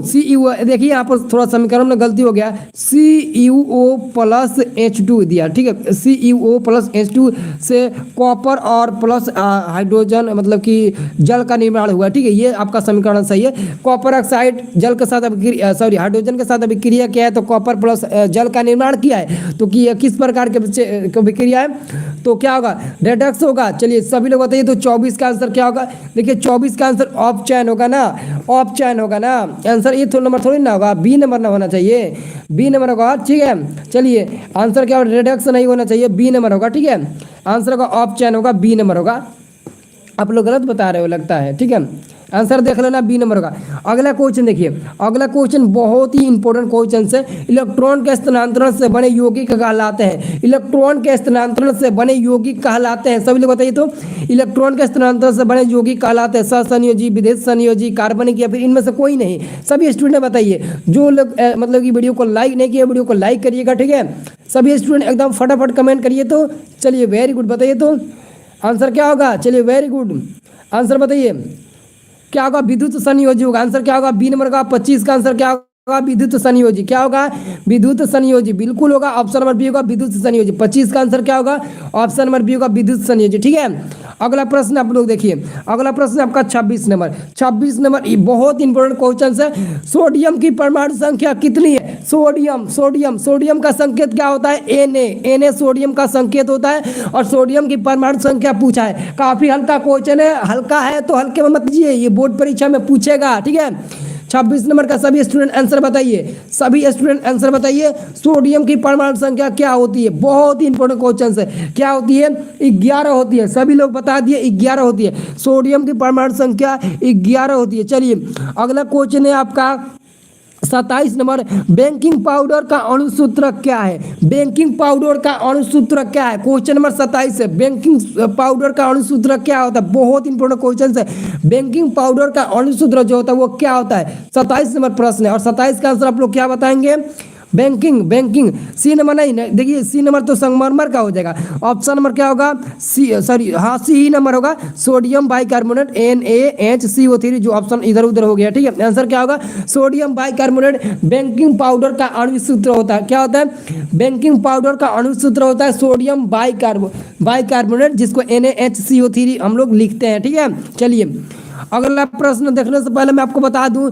देखिए यहाँ पर थोड़ा समीकरण में गलती हो गया, CuO प्लस H2 दिया। ठीक है, CuO प्लस H2 से कॉपर और प्लस हाइड्रोजन मतलब कि जल का निर्माण हुआ। ठीक है, ये आपका समीकरण सही है। कॉपर ऑक्साइड जल के साथ हाइड्रोजन के साथ अभिक्रिया किया है तो कॉपर प्लस जल का निर्माण किया है। तो कि किस प्रकार के अभिक्रिया है तो क्या होगा? रेडक्स होगा। चलिए सभी लोग बताइए तो 24 का आंसर क्या होगा? देखिए 24 का आंसर ऑफ चैन होगा ना, ऑफ चैन होगा ना आंसर। ये नंबर थोड़ी ना होगा, बी नंबर ना होना चाहिए, बी नंबर होगा। ठीक है, चलिए आंसर क्या होगा? रेडक्स नहीं होना चाहिए, बी नंबर होगा। ठीक है, आंसर का ऑफ चैन होगा, बी नंबर होगा। आप लोग गलत बता रहे हो लगता है। ठीक है, आंसर देख लेना, बी नंबर का। अगला क्वेश्चन देखिए, अगला क्वेश्चन बहुत ही इंपॉर्टेंट क्वेश्चन है। इलेक्ट्रॉन के स्थानांतरण से बने यौगिक कहलाते हैं। इलेक्ट्रॉन के स्थानांतरण से बने यौगिक कहलाते हैं। सभी लोग बताइए तो इलेक्ट्रॉन के स्थानांतरण से बने यौगिक कहलाते हैं सहसंयोजी, विदेश संयोजी, कार्बनिक या फिर इनमें से कोई नहीं। सभी स्टूडेंट बताइए। जो लोग मतलब कि वीडियो को लाइक नहीं किया वीडियो को लाइक करिएगा। ठीक है, सभी स्टूडेंट एकदम फटाफट कमेंट करिए। तो चलिए वेरी गुड, बताइए तो आंसर क्या होगा? चलिए वेरी गुड, आंसर बताइए क्या होगा? विद्युत संयोजी होगा। आंसर क्या होगा? बी नंबर का। 25 का आंसर क्या होगा? विद्युत संयोजी। क्या होगा? विद्युत संयोजी बिल्कुल होगा। ऑप्शन नंबर बी होगा विद्युत संयोजी। 25 का आंसर क्या होगा? ऑप्शन नंबर बी होगा विद्युत संयोजी। ठीक है, अगला प्रश्न आप लोग देखिए। अगला प्रश्न आपका 26 नंबर। 26 नंबर बहुत इंपॉर्टेंट क्वेश्चन है। सोडियम की परमाणु संख्या कितनी है? सोडियम का संकेत क्या होता है? Na सोडियम का संकेत होता है और सोडियम की परमाणु संख्या पूछा है। काफी हल्का क्वेश्चन है, हल्का है तो हल्के में मत लीजिए, ये बोर्ड परीक्षा में पूछेगा। ठीक है, 26 नंबर का सभी स्टूडेंट आंसर बताइए। सभी स्टूडेंट आंसर बताइए। सोडियम की परमाणु संख्या क्या होती है? बहुत ही इंपॉर्टेंट क्वेश्चन है। क्या होती है? 11 होती है। सभी लोग बता दिए 11 होती है। सोडियम की परमाणु संख्या 11 होती है। चलिए अगला क्वेश्चन है आपका 27 नंबर। बेकिंग पाउडर का अणुसूत्र क्या है? बेकिंग पाउडर का अणुसूत्र क्या है? क्वेश्चन नंबर 27 है। बेकिंग पाउडर का अणुसूत्र क्या होता है? बहुत इंपॉर्टेंट क्वेश्चन है। बेकिंग पाउडर का अणुसूत्र जो होता है वो क्या होता है? 27 नंबर प्रश्न है और 27 का आंसर आप लोग क्या बताएंगे? बैंकिंग। सी नंबर नहीं, देखिए सी नंबर तो संगमरमर का हो जाएगा। ऑप्शन नंबर क्या होगा? सी ही नंबर होगा। सोडियम बाइकार्बोनेट NaHCO3 जो ऑप्शन इधर उधर हो गया। ठीक है, आंसर क्या होगा? सोडियम बाइकार्बोनेट बेकिंग पाउडर का अणुसूत्र होता है। क्या होता है? बेकिंग पाउडर का अणुसूत्र होता है सोडियम बाइकार्बोनेट जिसको NaHCO3 हम लोग लिखते हैं। ठीक है, चलिए अगला प्रश्न देखने से पहले मैं आपको बता दूं,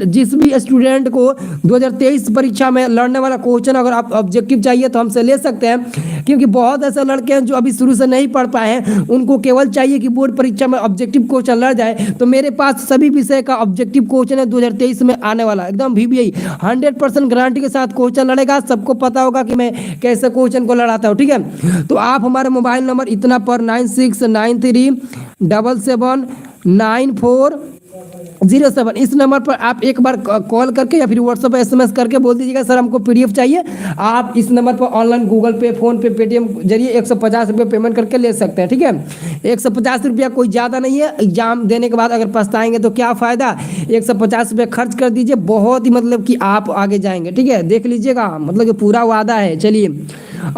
जिस भी स्टूडेंट को 2023 परीक्षा में लड़ने वाला क्वेश्चन अगर आप ऑब्जेक्टिव चाहिए तो हमसे ले सकते हैं, क्योंकि बहुत ऐसे लड़के हैं जो अभी शुरू से नहीं पढ़ पाए हैं। उनको केवल चाहिए कि बोर्ड परीक्षा में ऑब्जेक्टिव क्वेश्चन लड़ जाए। तो मेरे पास सभी विषय का ऑब्जेक्टिव क्वेश्चन है 2023 में आने वाला, एकदम VBI 100% गारंटी के साथ क्वेश्चन लड़ेगा। सबको पता होगा कि मैं कैसे क्वेश्चन को लड़ाता हूँ। ठीक है, तो आप हमारे मोबाइल नंबर इतना पर 9693779407 इस नंबर पर आप एक बार कॉल करके या फिर व्हाट्सएप SMS करके बोल दीजिएगा सर हमको PDF चाहिए। आप इस नंबर पर ऑनलाइन गूगल पे, फोन पे, पेटीएम जरिए 150 रुपये पेमेंट करके ले सकते हैं। ठीक है, 150 रुपया कोई ज़्यादा नहीं है। एग्जाम देने के बाद अगर पछताएंगे तो क्या फ़ायदा। 150 रुपये खर्च कर दीजिए, बहुत ही मतलब कि आप आगे जाएंगे। ठीक है, देख लीजिएगा, मतलब कि पूरा वादा है। चलिए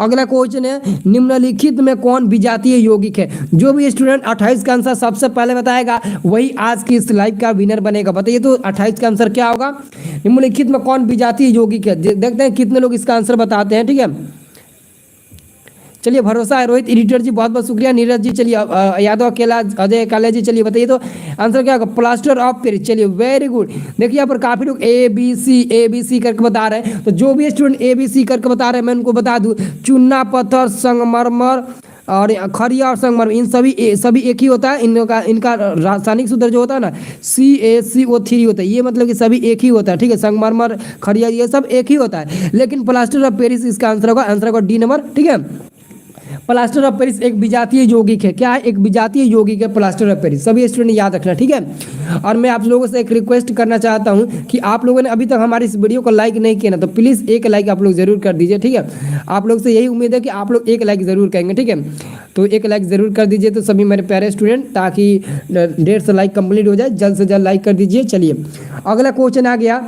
अगला क्वेश्चन है, निम्नलिखित में कौन विजातीय यौगिक है? जो भी स्टूडेंट 28 का आंसर सबसे पहले बताएगा वही आज की इस लाइव का विनर बनेगा। बताइए तो 28 का आंसर क्या होगा? निम्नलिखित में कौन विजातीय यौगिक है? देखते हैं कितने लोग इसका आंसर बताते हैं। ठीक है, चलिए भरोसा है। रोहित एडिटर जी बहुत बहुत शुक्रिया। नीरज जी चलिए, यादव अकेला, अजय काले जी चलिए बताइए तो आंसर क्या होगा? Plaster of Paris. चलिए वेरी गुड। देखिए यहाँ पर काफ़ी लोग ABC करके बता रहे हैं। तो जो भी स्टूडेंट ABC करके बता रहे हैं मैं उनको बता दूँ, चूना पत्थर, संगमरमर और खरिया और संगमरमर इन सभी एक ही होता है। इनका रासायनिक सूत्र जो होता है ना CaCO3 होता है। ये मतलब कि सभी एक ही होता है। ठीक है, संगमरमर, खरिया ये सब एक ही होता है। लेकिन प्लास्टर ऑफ पेरिस इसका आंसर होगा। आंसर होगा D नंबर। ठीक है, प्लास्टर ऑफ पेरिस एक विजातीय यौगिक है। क्या है? एक विजातीय यौगिक है प्लास्टर ऑफ पेरिस। सभी स्टूडेंट याद रखना, ठीक है। और मैं आप लोगों से एक रिक्वेस्ट करना चाहता हूं कि आप लोगों ने अभी तक हमारी इस वीडियो को लाइक नहीं किया ना, तो प्लीज़ एक लाइक आप लोग जरूर कर दीजिए, ठीक है। आप लोग से यही उम्मीद है कि आप लोग एक लाइक जरूर करेंगे, ठीक है। तो एक लाइक जरूर कर दीजिए तो सभी मेरे प्यारे स्टूडेंट, ताकि 150 लाइक कंप्लीट हो जाए। जल्द से जल्द लाइक कर दीजिए। चलिए अगला क्वेश्चन आ गया।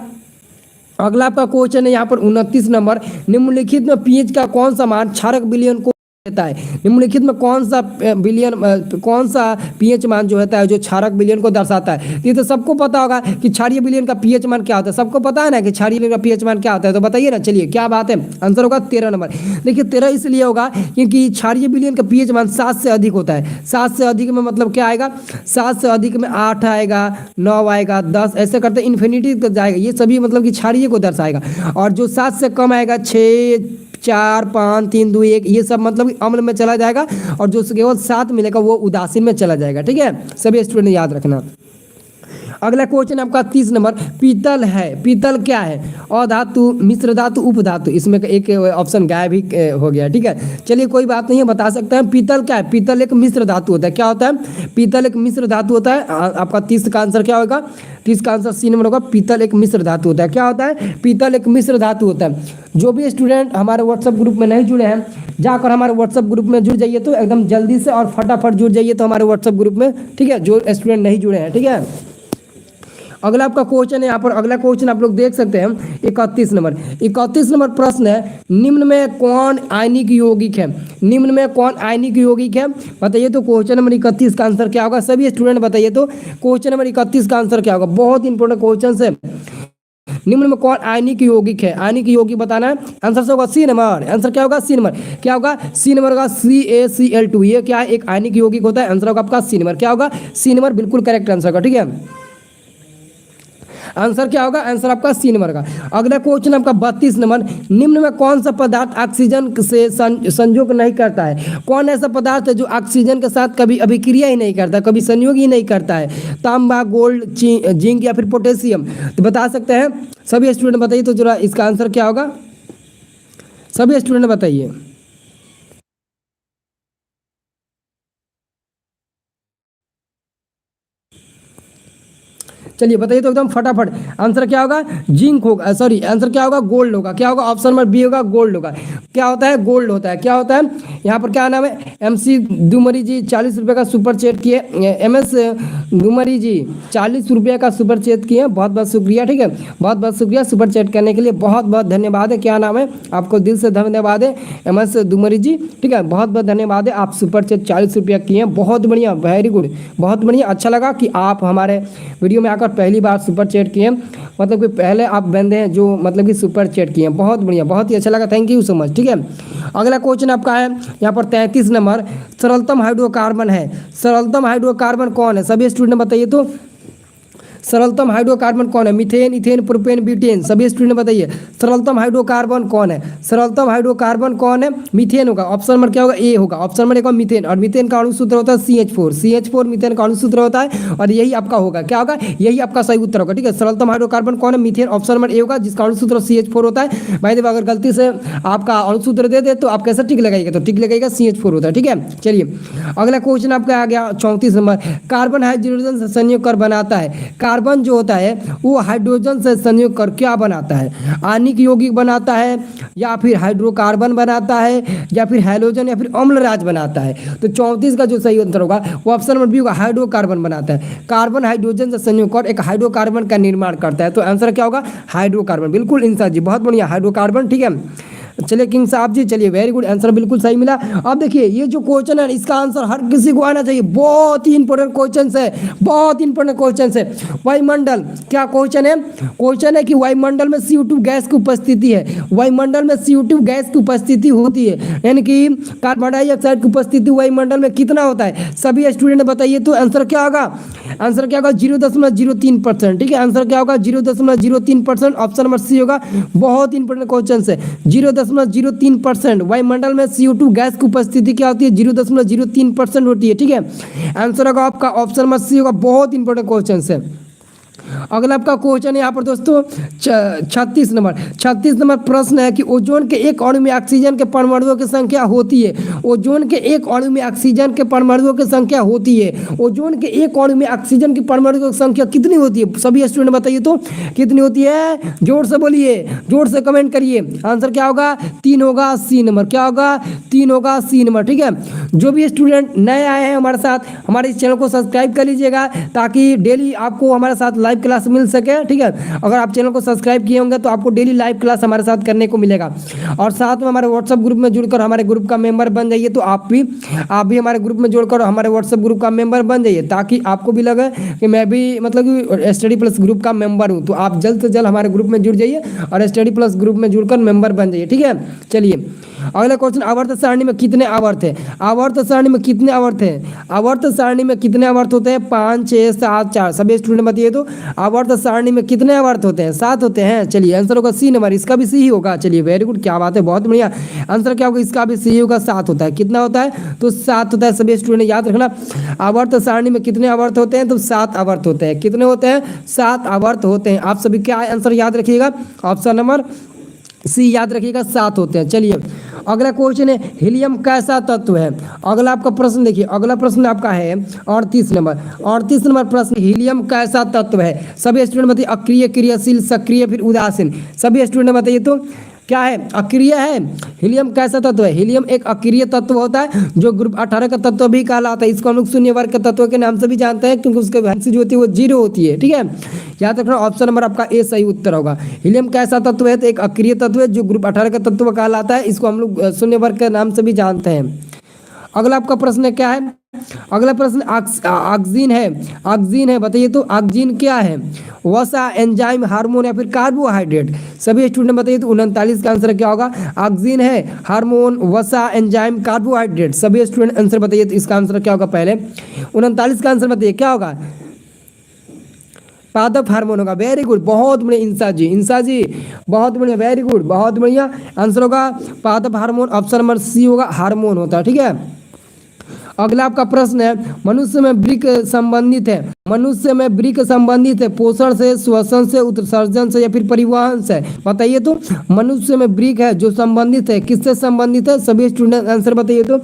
अगला आपका क्वेश्चन है यहाँ पर 29 नंबर। निम्नलिखित में पीएच का कौन सा मान क्षारक विलयन को देता है? निम्नलिखित में कौन सा कौन सा पीएच मान जो होता है जो क्षारक विलयन को दर्शाता है? ये तो सबको पता होगा कि क्षारीय विलयन का पीएच मान क्या होता है। सबको पता है ना कि क्षारीय विलयन का पीएच मान क्या होता है, तो बताइए ना। चलिए क्या बात है, आंसर होगा 13 नंबर। देखिए 13 इसलिए होगा क्योंकि क्षारीय विलयन का पीएच मान 7 से अधिक होता है। 7 से अधिक में मतलब क्या आएगा? 7 से अधिक में 8 आएगा, 9 आएगा, 10, ऐसे करते इन्फिनिटी तक जाएगा। ये सभी मतलब कि क्षारीय को दर्शाएगा। और जो 7 से कम आएगा, 6, 4, 5, 3, 2, 1, ये सब मतलब अम्ल में चला जाएगा। और जो केवल 7 मिलेगा वो उदासीन में चला जाएगा, ठीक है। सभी स्टूडेंट याद रखना। अगला क्वेश्चन आपका 30 नंबर। पीतल है, पीतल क्या है? अधातु, मिश्र धातु, उपधातु। इसमें एक ऑप्शन गायब ही हो गया, ठीक है। चलिए कोई बात नहीं है, बता सकते हैं। पीतल क्या है? पीतल एक मिश्र धातु होता है। क्या होता है? पीतल एक मिश्र धातु होता है। आपका 30 का आंसर क्या होगा? 30 का आंसर सी नंबर होगा। पीतल एक मिश्र धातु होता है। क्या होता है? पीतल एक मिश्र धातु होता है। जो भी स्टूडेंट हमारे व्हाट्सएप ग्रुप में नहीं जुड़े हैं, जाकर हमारे व्हाट्सएप ग्रुप में जुड़ जाइए तो एकदम जल्दी से और फटाफट जुड़ जाइए तो हमारे व्हाट्सएप ग्रुप में, ठीक है। जो स्टूडेंट नहीं जुड़े हैं, ठीक है। अगला आपका क्वेश्चन है यहाँ पर। अगला क्वेश्चन आप लोग देख सकते हैं 31 नंबर। 31 नंबर प्रश्न है, निम्न में कौन आयनिक यौगिक है? निम्न में कौन आयनिक यौगिक है? बताइए तो क्वेश्चन नंबर 31 का आंसर क्या होगा? सभी स्टूडेंट बताइए तो क्वेश्चन नंबर 31 का आंसर क्या होगा? बहुत इंपॉर्टेंट क्वेश्चन है। निम्न में कौन आयनिक यौगिक है? आयनिक यौगिक बताना है। आंसर से होगा सी नंबर। आंसर क्या होगा? C number. क्या होगा? सी नंबर होगा CaCl2। ये क्या है? एक आयनिक यौगिक होता है। आंसर होगा आपका सी नंबर। क्या होगा? सी नंबर बिल्कुल करेक्ट आंसर होगा, ठीक है। आंसर क्या होगा? आंसर आपका सी नंबर का। अगला क्वेश्चन आपका 32 नंबर। निम्न में कौन सा पदार्थ ऑक्सीजन से संयोग नहीं करता है? कौन ऐसा पदार्थ है जो ऑक्सीजन के साथ कभी अभिक्रिया ही नहीं करता, कभी संयोग ही नहीं करता है? तांबा, गोल्ड, जिंक या फिर पोटेशियम? तो बता सकते हैं सभी स्टूडेंट, बताइए तो जरा इसका आंसर क्या होगा? सभी स्टूडेंट बताइए। चलिए बताइए तो एकदम फटाफट। आंसर क्या होगा? जिंक होगा, सॉरी आंसर क्या होगा? गोल्ड होगा। क्या होगा? ऑप्शन नंबर बी होगा, गोल्ड होगा। क्या होता है? गोल्ड होता है। क्या होता है? यहाँ पर क्या नाम है? MC दुमरी जी 40 रुपये का सुपर चैट किए। MS दुमरी जी 40 रुपये का सुपर चैट किए, बहुत बहुत शुक्रिया, ठीक है। बहुत बहुत शुक्रिया सुपर चैट करने के लिए, बहुत बहुत धन्यवाद है। क्या नाम है? आपको दिल से धन्यवाद है MS दुमरी जी, ठीक है। बहुत बहुत धन्यवाद है, आप सुपर चैट 40 रुपये किए, बहुत बढ़िया, वेरी गुड, बहुत बढ़िया। अच्छा लगा कि आप हमारे वीडियो में आकर पहली बार सुपर चैट किए, मतलब कि पहले आप बंदे हैं जो मतलब कि सुपर चैट किए, बहुत बढ़िया, बहुत ही अच्छा लगा, थैंक यू सो मच, ठीक है। अगला क्वेश्चन आपका है यहाँ पर 33 नंबर। सरलतम हाइड्रोकार्बन है। सरलतम हाइड्रोकार्बन कौन है? सभी स्टूडेंट बताइए तो सरलतम हाइड्रोकार्बन कौन है? Methane, ethane, propane, butane? सभी स्टूडेंट बताइए सरलतम हाइड्रोकार्बन कौन है? सरलतम हाइड्रोकार्बन कौन है? मीथेन होगा। ऑप्शन नंबर क्या होगा? ए होगा। ऑप्शन नंबर 1 होगा मीथेन, और मीथेन का अणुसूत्र होता है CH4। CH4 मीथेन का अणुसूत्र होता है, और यही आपका होगा, क्या होगा? यही आपका सही उत्तर होगा, ठीक है। सरलतम हाइड्रोकार्बन कौन है? मीथेन। ऑप्शन नंबर ए होगा, जिसका अणुसूत्र CH4 होता है। भाई देखो अगर गलती से आपका अणुसूत्र दे दे तो आप कैसे टिक लगाइएगा? तो टिक लगाइएगा CH4 होता है, ठीक है। चलिए अगला क्वेश्चन आपका आ गया 34 नंबर। कार्बन हाइड्रोजन से संयोग कर बनाता है। कार्बन जो होता है वो हाइड्रोजन से संयोग कर क्या बनाता है? आयनिक यौगिक बनाता है, या फिर हाइड्रोकार्बन बनाता है, या फिर हैलोजन, या फिर अम्लराज बनाता है? तो 34 का जो सही उत्तर होगा वो ऑप्शन नंबर बी होगा, हाइड्रोकार्बन बनाता है। कार्बन हाइड्रोजन से संयोग कर एक हाइड्रोकार्बन का निर्माण करता है, तो आंसर क्या होगा? हाइड्रोकार्बन। बिल्कुल इंसान जी, बहुत बढ़िया, हाइड्रोकार्बन, ठीक है। चलिए किंग साहब जी, चलिए वेरी गुड, आंसर बिल्कुल सही मिला। अब देखिए ये जो क्वेश्चन है इसका आंसर हर किसी को आना चाहिए, बहुत ही इंपॉर्टेंट क्वेश्चन है, बहुत इंपॉर्टेंट क्वेश्चन है। वायुमंडल, क्या क्वेश्चन है? क्वेश्चन है कि वायुमंडल में CO2 गैस की उपस्थिति है। वायुमंडल में CO2 गैस की उपस्थिति होती है, यानी कि कार्बन डाइऑक्साइड की उपस्थिति वायुमंडल में कितना होता है? सभी स्टूडेंट बताइए तो आंसर क्या होगा? आंसर क्या होगा? 0.03%, ठीक है। आंसर क्या होगा? 0.03%। ऑप्शन नंबर सी होगा, बहुत इंपॉर्टेंट क्वेश्चन है। 0.03% वायुमंडल में CO2 गैस की उपस्थिति क्या होती है? 0.03% होती है, ठीक है। आंसर होगा आपका ऑप्शन नंबर सी होगा, बहुत इंपॉर्टेंट क्वेश्चन है। अगला आपका क्वेश्चन है यहाँ पर दोस्तों 36 नंबर प्रश्न है कि ओजोन के एक अणु में ऑक्सीजन के परमाणुओं की संख्या होती है। ओजोन के एक अणु में ऑक्सीजन के परमाणुओं की संख्या होती है। ओजोन के एक अणु में ऑक्सीजन की परमाणुओं की संख्या कितनी होती है? सभी स्टूडेंट बताइए तो कितनी होती है? जोर से बोलिए, जोर से कमेंट करिए। आंसर क्या होगा? 3 होगा। सी नंबर क्या होगा? 3 होगा। C number. ठीक है, जो भी स्टूडेंट नए आए हैं हमारे साथ, हमारे इस चैनल को सब्सक्राइब कर लीजिएगा ताकि डेली आपको हमारे साथ लाइव क्लास मिल सके। ठीक है, अगर आप चैनल को सब्सक्राइब किए होंगे तो आपको डेली लाइव क्लास हमारे साथ करने को मिलेगा। और साथ में हमारे व्हाट्सएप ग्रुप में जुड़कर हमारे ग्रुप का मेंबर बन जाइए। तो आप भी हमारे ग्रुप में जुड़कर हमारे व्हाट्सएप ग्रुप का मेंबर बन जाइए ताकि आपको भी लगे कि मैं भी मतलब कि स्टडी प्लस ग्रुप का मेंबर हूँ। तो आप जल्द से जल्द हमारे ग्रुप में जुड़ जाइए और स्टडी प्लस ग्रुप में जुड़कर मेंबर बन जाइए। ठीक है, चलिए अगला क्वेश्चन, आवर्त सारणी में कितने आवर्त है? आवर्त सारणी में कितने आवर्त है? आवर्त सारणी में कितने आवर्त होते हैं? 5, 6, 7, 4। सभी स्टूडेंट बताइए तो आवर्त सारणी में कितने आवर्त होते हैं? 7 होते हैं। चलिए आंसर होगा सी नंबर। इसका भी सी ही होगा। चलिए वेरी गुड, क्या बात है, बहुत बढ़िया। आंसर क्या होगा? इसका भी सी होगा। 7 होता है। कितना होता है? तो 7 होता है। सभी स्टूडेंट याद रखना, आवर्त सारणी में कितने आवर्त होते हैं? तो 7 आवर्त होते हैं। कितने होते हैं? 7 आवर्त होते हैं। आप सभी क्या आंसर याद रखिएगा? ऑप्शन नंबर सी याद रखिएगा, 7 होते हैं। चलिए अगला क्वेश्चन है, हीलियम कैसा तत्व है? अगला आपका प्रश्न देखिए, अगला प्रश्न आपका है 38 नंबर। 38 नंबर प्रश्न, हीलियम कैसा तत्व है? सभी स्टूडेंट बताइए। अक्रिय, क्रियाशील, सक्रिय, फिर उदासीन। सभी स्टूडेंट बताइए तो क्या है? अक्रिय है। हीलियम कैसा तत्व है? हीलियम एक अक्रिय तत्व होता है जो ग्रुप 18 का तत्व भी कहलाता है। इसको हम लोग शून्य वर्ग के तत्व के नाम से भी जानते हैं क्योंकि उसकी वैलेंसी जो होती है वो 0 होती है। ठीक है, याद रखना, ऑप्शन नंबर आपका ए सही उत्तर होगा। हीलियम कैसा तत्व है? तो एक अक्रिय तत्व है जो ग्रुप 18 का तत्व कहलाता है। इसको हम लोग शून्य वर्ग के नाम से भी जानते हैं। अगला आपका प्रश्न क्या है? अगला प्रश्न ऑक्सीजन है। ऑक्सीजन है, बताइए तो ऑक्सीजन क्या है? वसा, एंजाइम, हार्मोन या फिर कार्बोहाइड्रेट? सभी स्टूडेंट बताइए तो 39 का आंसर क्या होगा? ऑक्सीजन है, हार्मोन, वसा, एंजाइम, कार्बोहाइड्रेट। सभी स्टूडेंट आंसर बताइए तो इसका आंसर क्या होगा? पहले 39 का आंसर बताइए क्या होगा? पादप हार्मोन होगा। वेरी गुड, बहुत बढ़िया इंसा जी, इंसा जी बहुत बढ़िया, वेरी गुड, बहुत बढ़िया। आंसर होगा पादप हार्मोन। ऑप्शन नंबर सी होगा, हार्मोन होता है। ठीक है, अगला आपका प्रश्न है, मनुष्य में वृक्क संबंधित है। मनुष्य में वृक्क संबंधित है पोषण से, श्वसन से, उत्सर्जन से या फिर परिवहन से? बताइए तो मनुष्य में वृक्क है जो संबंधित है, किससे संबंधित है? सभी स्टूडेंट आंसर बताइए तो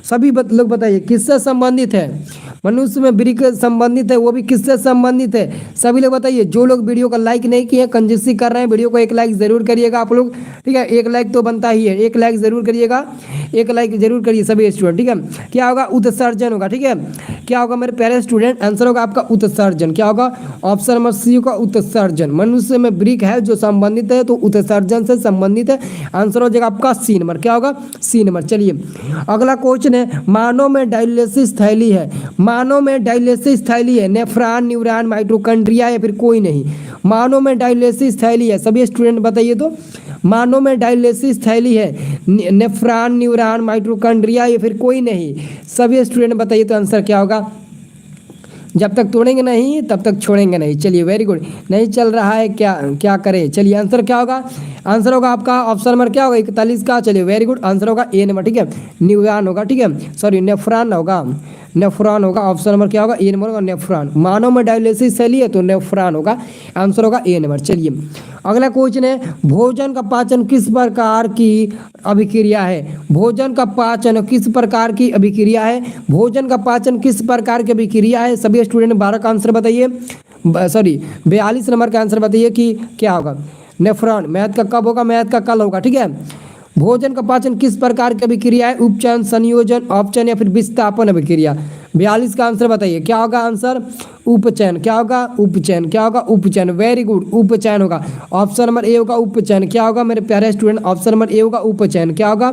सभी लोग बताइए किससे संबंधित है? मनुष्य में वृक्क संबंधित है, वो भी किससे संबंधित है? सभी लोग बताइए। जो लोग वीडियो को लाइक नहीं किए, कंजूसी कर रहे हैं, वीडियो को 1 लाइक जरूर करिएगा आप लोग। ठीक है, 1 लाइक तो बनता ही है, 1 लाइक जरूर करिएगा, 1 लाइक जरूर करिए सभी स्टूडेंट। ठीक है, क्या होगा? उत्सर्जन होगा। ठीक है, क्या होगा मेरे प्यारे स्टूडेंट? आंसर होगा आपका उत्सर्जन। क्या होगा? ऑप्शन नंबर सी होगा, उत्सर्जन। मनुष्य में वृक्क है जो संबंधित है तो उत्सर्जन से संबंधित है। आंसर हो जाएगा आपका सी नंबर। क्या होगा? C number. चलिए अगला क्वेश्चन है, मानव में डायलिसिस थैली है। मानव में डायलिसिस थैली है, नेफ्रॉन, न्यूरॉन, माइटोकॉन्ड्रिया या फिर कोई नहीं? मानव में डायलिसिस थैली है, सभी स्टूडेंट बताइए तो मानव में डायलिसिस थैली है, नेफ्रॉन, न्यूरॉन, माइटोकॉन्ड्रिया या फिर कोई नहीं? सभी स्टूडेंट बताइए तो आंसर क्या होगा? जब तक तोड़ेंगे नहीं तब तक छोड़ेंगे नहीं। चलिए वेरी गुड, नहीं चल रहा है क्या क्या करें? चलिए आंसर क्या होगा? आंसर होगा आपका ऑप्शन नंबर क्या होगा? 41 का। चलिए वेरी गुड, आंसर होगा ए नंबर। ठीक है, न्यूरॉन होगा। ठीक है, सॉरी नेफ्रॉन होगा, नेफ्रॉन होगा। ऑप्शन नंबर क्या होगा? ए नंबर होगा, नेफ्रॉन। मानव में डायलिसिस थैली है तो नेफ्रॉन होगा। आंसर होगा ए नंबर। चलिए अगला क्वेश्चन है, भोजन का पाचन किस प्रकार की अभिक्रिया है? भोजन का पाचन किस प्रकार की अभिक्रिया है? भोजन का पाचन किस प्रकार की अभिक्रिया है? सभी स्टूडेंट 12 का आंसर बताइए, सॉरी 42 नंबर का आंसर बताइए कि क्या होगा? नेफ्रॉन। मैथ का कब होगा? मैथ का कल होगा। ठीक है, भोजन का पाचन किस प्रकार की अभिक्रिया है? उपचयन, संयोजन, अपचयन या फिर विस्थापन अभिक्रिया? 42 का आंसर बताइए क्या होगा? आंसर उपचयन। क्या होगा? उपचयन। क्या होगा? उपचयन। वेरी गुड, उपचयन होगा। ऑप्शन नंबर ए होगा, उपचयन। क्या होगा मेरे प्यारे स्टूडेंट? ऑप्शन नंबर ए होगा, उपचयन। क्या होगा?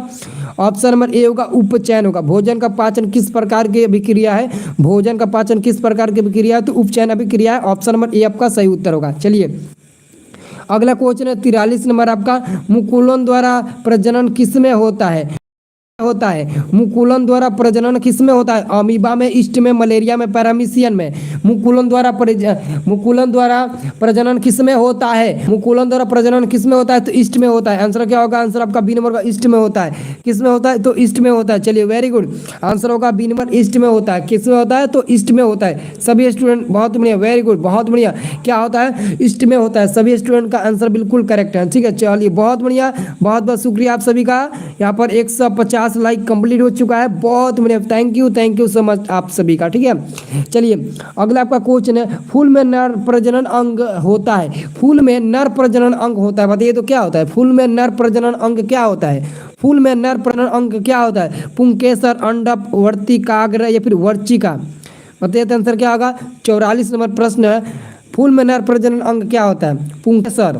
ऑप्शन नंबर ए होगा, उपचयन होगा। भोजन का पाचन किस प्रकार की अभिक्रिया है? भोजन का पाचन किस प्रकार की अभिक्रिया है? तो उपचयन अभिक्रिया है। ऑप्शन नंबर ए आपका सही उत्तर होगा। चलिए अगला क्वेश्चन है 43 नंबर आपका, मुकुलन द्वारा प्रजनन किस में होता है? होता है? मुकुलन द्वारा प्रजनन किसमें होता है? अमीबा में, ईस्ट में, मलेरिया में, पैरामीशियन में। मुकुलन द्वारा प्रजनन किसमें होता है? मुकुलन द्वारा प्रजनन किसमें होता है? तो ईस्ट में होता है। आंसर क्या होगा? आंसर आपका बी नंबर का ईस्ट में होता है। किसमें होता है? तो ईस्ट में होता है। चलिए वेरी गुड, आंसर होगा बी नंबर ईस्ट में होता है। किसमें होता है? तो ईस्ट में होता है। सभी स्टूडेंट बहुत बढ़िया, वेरी गुड, बहुत बढ़िया। क्या होता है? ईस्ट में होता है। सभी स्टूडेंट का आंसर बिल्कुल करेक्ट है। ठीक है, चलिए बहुत बढ़िया, बहुत बहुत शुक्रिया आप सभी का। यहाँ पर 150 लाइक कंप्लीट हो चुका है। बहुत बढ़िया, थैंक यू सो मच आप सभी का। ठीक है, चलिए अगला आपका क्वेश्चन है, फूल में नर प्रजनन अंग होता है। फूल में नर प्रजनन अंग होता है, बताइए तो क्या होता है? फूल में नर प्रजनन अंग क्या होता है? फूल में नर प्रजनन अंग क्या होता है? पुंकेसर, अंडप, वर्तिकाग्र या फिर वर्चिका? बताइए तो आंसर क्या होगा? 44 नंबर प्रश्न है, फूल में नर प्रजनन अंग क्या होता है? पुंकेसर।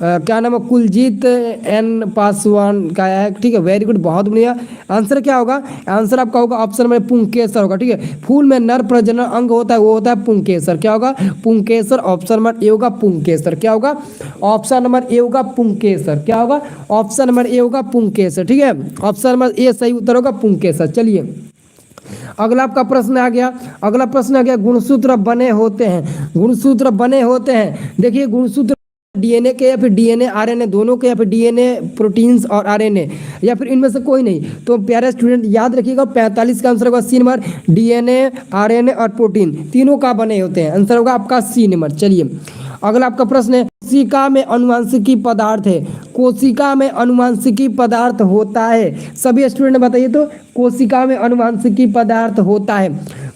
क्या नाम है? कुलजीत एन पासवान का है। ठीक है, वेरी गुड, बहुत बढ़िया। आंसर क्या होगा? आंसर आपका होगा ऑप्शन में पुंकेसर होगा। ठीक है, फूल में नर प्रजनन अंग होता है, वो होता है पुंकेसर। क्या होगा? पुंकेसर। ऑप्शन नंबर ए होगा पुंकेसर। क्या होगा? ऑप्शन नंबर ए होगा पुंकेसर। क्या होगा? ऑप्शन नंबर ए होगा पुंकेसर। ठीक है, ऑप्शन नंबर ए सही उत्तर होगा पुंकेसर। चलिए अगला आपका प्रश्न आ गया। अगला प्रश्न आ गया, गुणसूत्र बने होते हैं। गुणसूत्र बने होते हैं, देखिए गुणसूत्र डीएनए के या फिर डीएनए आरएनए दोनों के, या फिर डीएनए प्रोटीन्स और आरएनए, या फिर इनमें से कोई नहीं। तो प्यारे स्टूडेंट याद रखिएगा, 45 का आंसर होगा सी नंबर। डीएनए, आरएनए और प्रोटीन तीनों का बने होते हैं। आंसर होगा आपका सी नंबर। चलिए अगला आपका प्रश्न है, कोशिका में अनुवांशिकी पदार्थ है। कोशिका में अनुवांशिकी पदार्थ होता है। सभी स्टूडेंट बताइए तो, कोशिका में अनुवांशिकी पदार्थ होता है।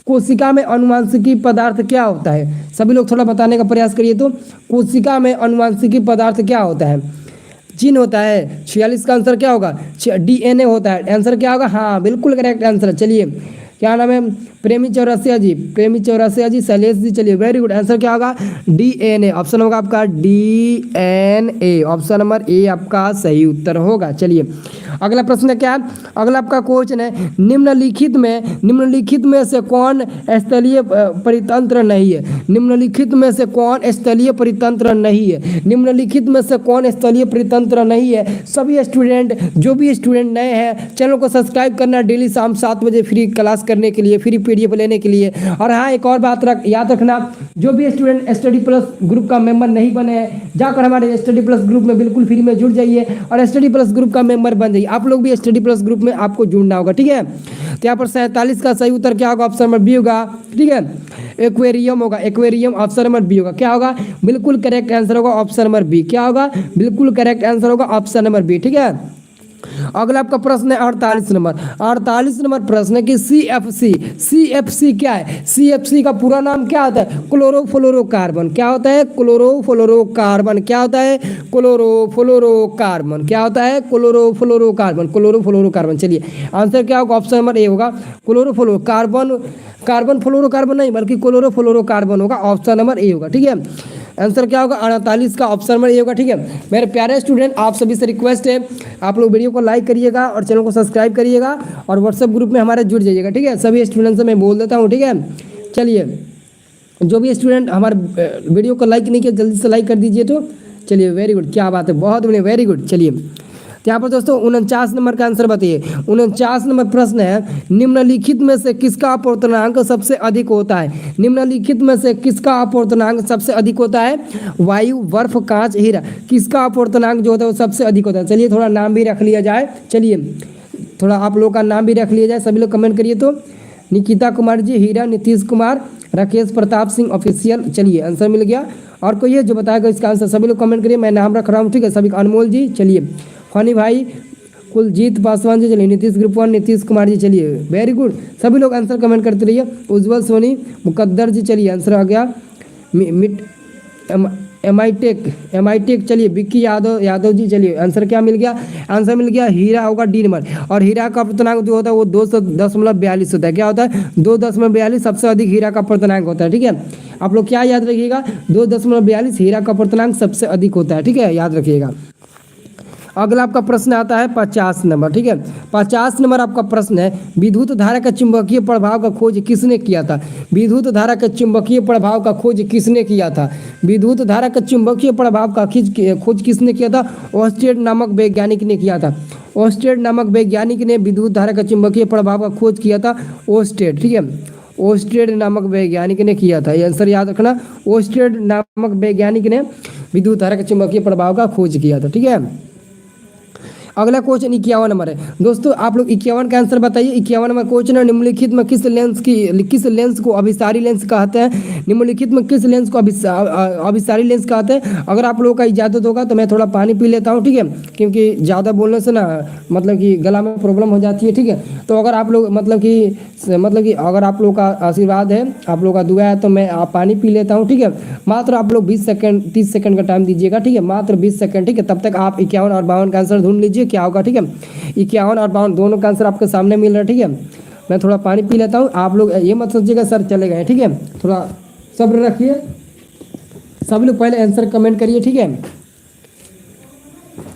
कोशिका में अनुवांशिकी पदार्थ क्या होता है? सभी लोग थोड़ा बताने का प्रयास करिए तो, कोशिका में अनुवांशिकी पदार्थ क्या होता है? जीन होता है। 46 का आंसर क्या होगा? डीएनए होता है। आंसर क्या होगा? हाँ बिल्कुल करेक्ट आंसर। चलिए क्या नाम है? प्रेमी चौरसिया जी, प्रेमी चौरसिया जी, शैलेश जी। चलिए वेरी गुड, आंसर क्या होगा? डीएनए। ऑप्शन होगा आपका डीएनए। ऑप्शन नंबर ए आपका सही उत्तर होगा। चलिए अगला प्रश्न क्या है? अगला आपका क्वेश्चन है, निम्नलिखित में से कौन स्थलीय परितंत्र नहीं है? निम्नलिखित में से कौन स्थलीय परितंत्र नहीं है? निम्नलिखित में से कौन स्थलीय परितंत्र नहीं है? सभी स्टूडेंट, जो भी स्टूडेंट नए हैं, चैनल को सब्सक्राइब करना, डेली शाम 7 बजे फ्री क्लास करने के लिए, फ्री पीडीएफ लेने के लिए। और हाँ एक और बात याद रखना, जो भी स्टूडेंट स्टडी प्लस ग्रुप का मेंबर नहीं बने हैं, जाकर हमारे स्टडी प्लस ग्रुप में बिल्कुल फ्री में जुड़ जाइए और स्टडी प्लस ग्रुप का मेंबर बन जाइए। आप लोग भी स्टडी प्लस ग्रुप में आपको जुड़ना होगा। ठीक है, तो यहाँ पर 47 का सही उत्तर क्या होगा? ऑप्शन नंबर बी होगा। ठीक है, एक्वेरियम होगा। एक्वेरियम ऑप्शन नंबर बी होगा। क्या होगा? बिल्कुल करेक्ट आंसर होगा ऑप्शन नंबर बी। क्या होगा? बिल्कुल करेक्ट आंसर होगा ऑप्शन नंबर बी। ठीक है, अगला आपका प्रश्न है 48 नंबर। 48 नंबर प्रश्न है कि सीएफसी क्या है? सीएफसी का पूरा नाम क्या होता है? क्लोरोफ्लोरोकार्बन। क्या होता है? क्लोरोफ्लोरोकार्बन। क्या होता है? क्लोरोफ्लोरोकार्बन। क्या होता है? क्लोरोफ्लोरोकार्बन। चलिए आंसर क्या होगा? ऑप्शन नंबर ए होगा क्लोरोफ्लोरोकार्बन। कार्बन फ्लोरोकार्बन नहीं बल्कि क्लोरोफ्लोरोकार्बन होगा। ऑप्शन नंबर ए होगा। ठीक है, आंसर क्या होगा? 48 का ऑप्शन नंबर ए होगा। ठीक है, मेरे प्यारे स्टूडेंट, आप सभी से रिक्वेस्ट है, आप लोग वीडियो को लाइक करिएगा और चैनल को सब्सक्राइब करिएगा और व्हाट्सएप ग्रुप में हमारे जुड़ जाइएगा। ठीक है, सभी स्टूडेंट से मैं बोल देता हूँ। ठीक है, चलिए जो भी स्टूडेंट हमारे वीडियो को लाइक नहीं किया जल्दी से लाइक कर दीजिए। तो चलिए वेरी गुड, क्या बात है, बहुत बढ़िया, वेरी गुड। चलिए यहाँ पर दोस्तों 49 नंबर का आंसर बताइए। 49 नंबर प्रश्न है, निम्नलिखित में से किसका अपवर्तनांक सबसे अधिक होता है? निम्नलिखित में से किसका अपवर्तनांक सबसे अधिक होता है? वायु, बर्फ, कांच, हीरा। किसका अपवर्तनांक जो होता है वो सबसे अधिक होता है? चलिए थोड़ा नाम भी रख लिया जाए। चलिए थोड़ा आप लोगों का नाम भी रख लिया जाए, सभी लोग कमेंट करिए तो। निकिता कुमार जी, हीरा, नीतीश कुमार, राकेश प्रताप सिंह ऑफिशियल। चलिए आंसर मिल गया। और कोई है जो बताएगा इसका आंसर? सभी लोग कमेंट करिए, मैं नाम रख रहा हूँ। ठीक है, सभी अनमोल जी, चलिए फनी भाई, कुलजीत पासवान जी, चलिए नीतीश ग्रुप 1, नीतीश कुमार जी, चलिए वेरी गुड। सभी लोग आंसर कमेंट करते रहिए। उज्जवल सोनी, मुकद्दर जी, चलिए आंसर आ गया। एमआईटेक, चलिए विक्की यादव जी, चलिए आंसर क्या मिल गया? आंसर मिल गया हीरा होगा डी नंबर। और हीरा का अपवर्तनांक जो होता है वो 2.42 होता है। क्या होता है? 2.42 सबसे अधिक हीरा का अपवर्तनांक होता है। ठीक है, आप लोग क्या याद रखिएगा? 2.42 हीरा का अपवर्तनांक सबसे अधिक होता है। ठीक है, याद रखिएगा। अगला आपका प्रश्न आता है 50 नंबर, ठीक है। 50 नंबर आपका प्रश्न है, विद्युत धारा का चुंबकीय प्रभाव का खोज किसने किया था? विद्युत धारा के चुंबकीय प्रभाव का खोज किसने किया था? विद्युत धारा के चुंबकीय प्रभाव का खोज किसने किया था? ऑस्टेड नामक वैज्ञानिक ने किया था। ऑस्टेड नामक वैज्ञानिक ने विद्युत धारा का चुंबकीय प्रभाव का खोज किया था, ऑस्टेड, ठीक है। ऑस्टेड नामक वैज्ञानिक ने किया था, ये आंसर याद रखना। ऑस्टेड नामक वैज्ञानिक ने विद्युत धारा के चुंबकीय प्रभाव का खोज किया था, ठीक है। अगला क्वेश्चन 51 नंबर है। दोस्तों आप लोग 51 का आंसर बताइए। 51 नंबर क्वेश्चन है, निम्नलिखित में किस लेंस को अभिसारी लेंस कहते हैं? निम्नलिखित में किस लेंस को अभिसारी लेंस कहते हैं? अगर आप लोगों का इजाजत होगा तो मैं थोड़ा पानी पी लेता हूँ, ठीक है, क्योंकि ज़्यादा बोलने से ना मतलब कि गला में प्रॉब्लम हो जाती है, ठीक है। तो अगर आप लोग मतलब कि अगर आप लोग का आशीर्वाद है, आप लोग का दुआ है, तो मैं पानी पी लेता हूँ, ठीक है। मात्र आप लोग 20 सेकंड 30 सेकंड का टाइम दीजिएगा, ठीक है, मात्र 20 सेकंड, ठीक है। तब तक आप 51 और 52 का आंसर ढूंढ लीजिए क्या होगा, ठीक है। 51 और 52 दोनों का आंसर आपके सामने मिल रहा है, ठीक है। मैं थोड़ा पानी पी लेता हूँ, आप लोग ये मत सोचिएगा सर चले गए, ठीक है। थोड़ा सब्र रखिए, सभी लोग पहले आंसर कमेंट करिए, ठीक है।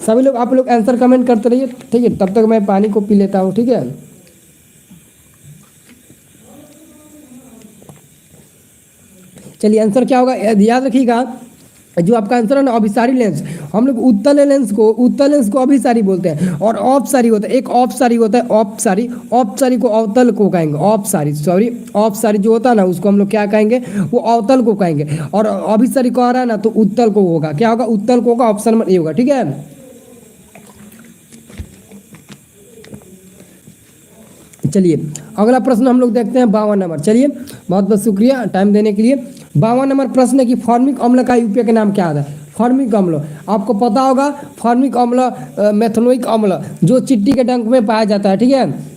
सभी लोग आप लोग आंसर कमेंट करते रहिए, ठीक है, तब तक मैं पानी को पी लेता हूँ, ठीक है। चलिए आंसर क्या होगा याद रखिएगा। जो आपका आंसर है ना, अभिसारी लेंस, हम लोग उत्तल लेंस को अभिसारी बोलते हैं, और औपसारी होता है, एक औपसारी होता है, औपसारी को अवतल को कहेंगे, औपसारी जो होता है ना उसको हम लोग क्या कहेंगे, वो अवतल को कहेंगे। और अभिसारी कह रहा है ना तो उत्तल को होगा, क्या होगा, उत्तल को होगा, ऑप्शन नंबर ए होगा, ठीक है। चलिए अगला प्रश्न हम लोग देखते हैं 52 नंबर। चलिए बहुत बहुत शुक्रिया टाइम देने के लिए। 52 नंबर प्रश्न है कि फॉर्मिक अम्ल का यूपीए का नाम क्या है? फॉर्मिक अम्ल आपको पता होगा, फॉर्मिक अम्ल मेथनोइक अम्ल जो चिट्टी के डंक में पाया जाता है, ठीक है।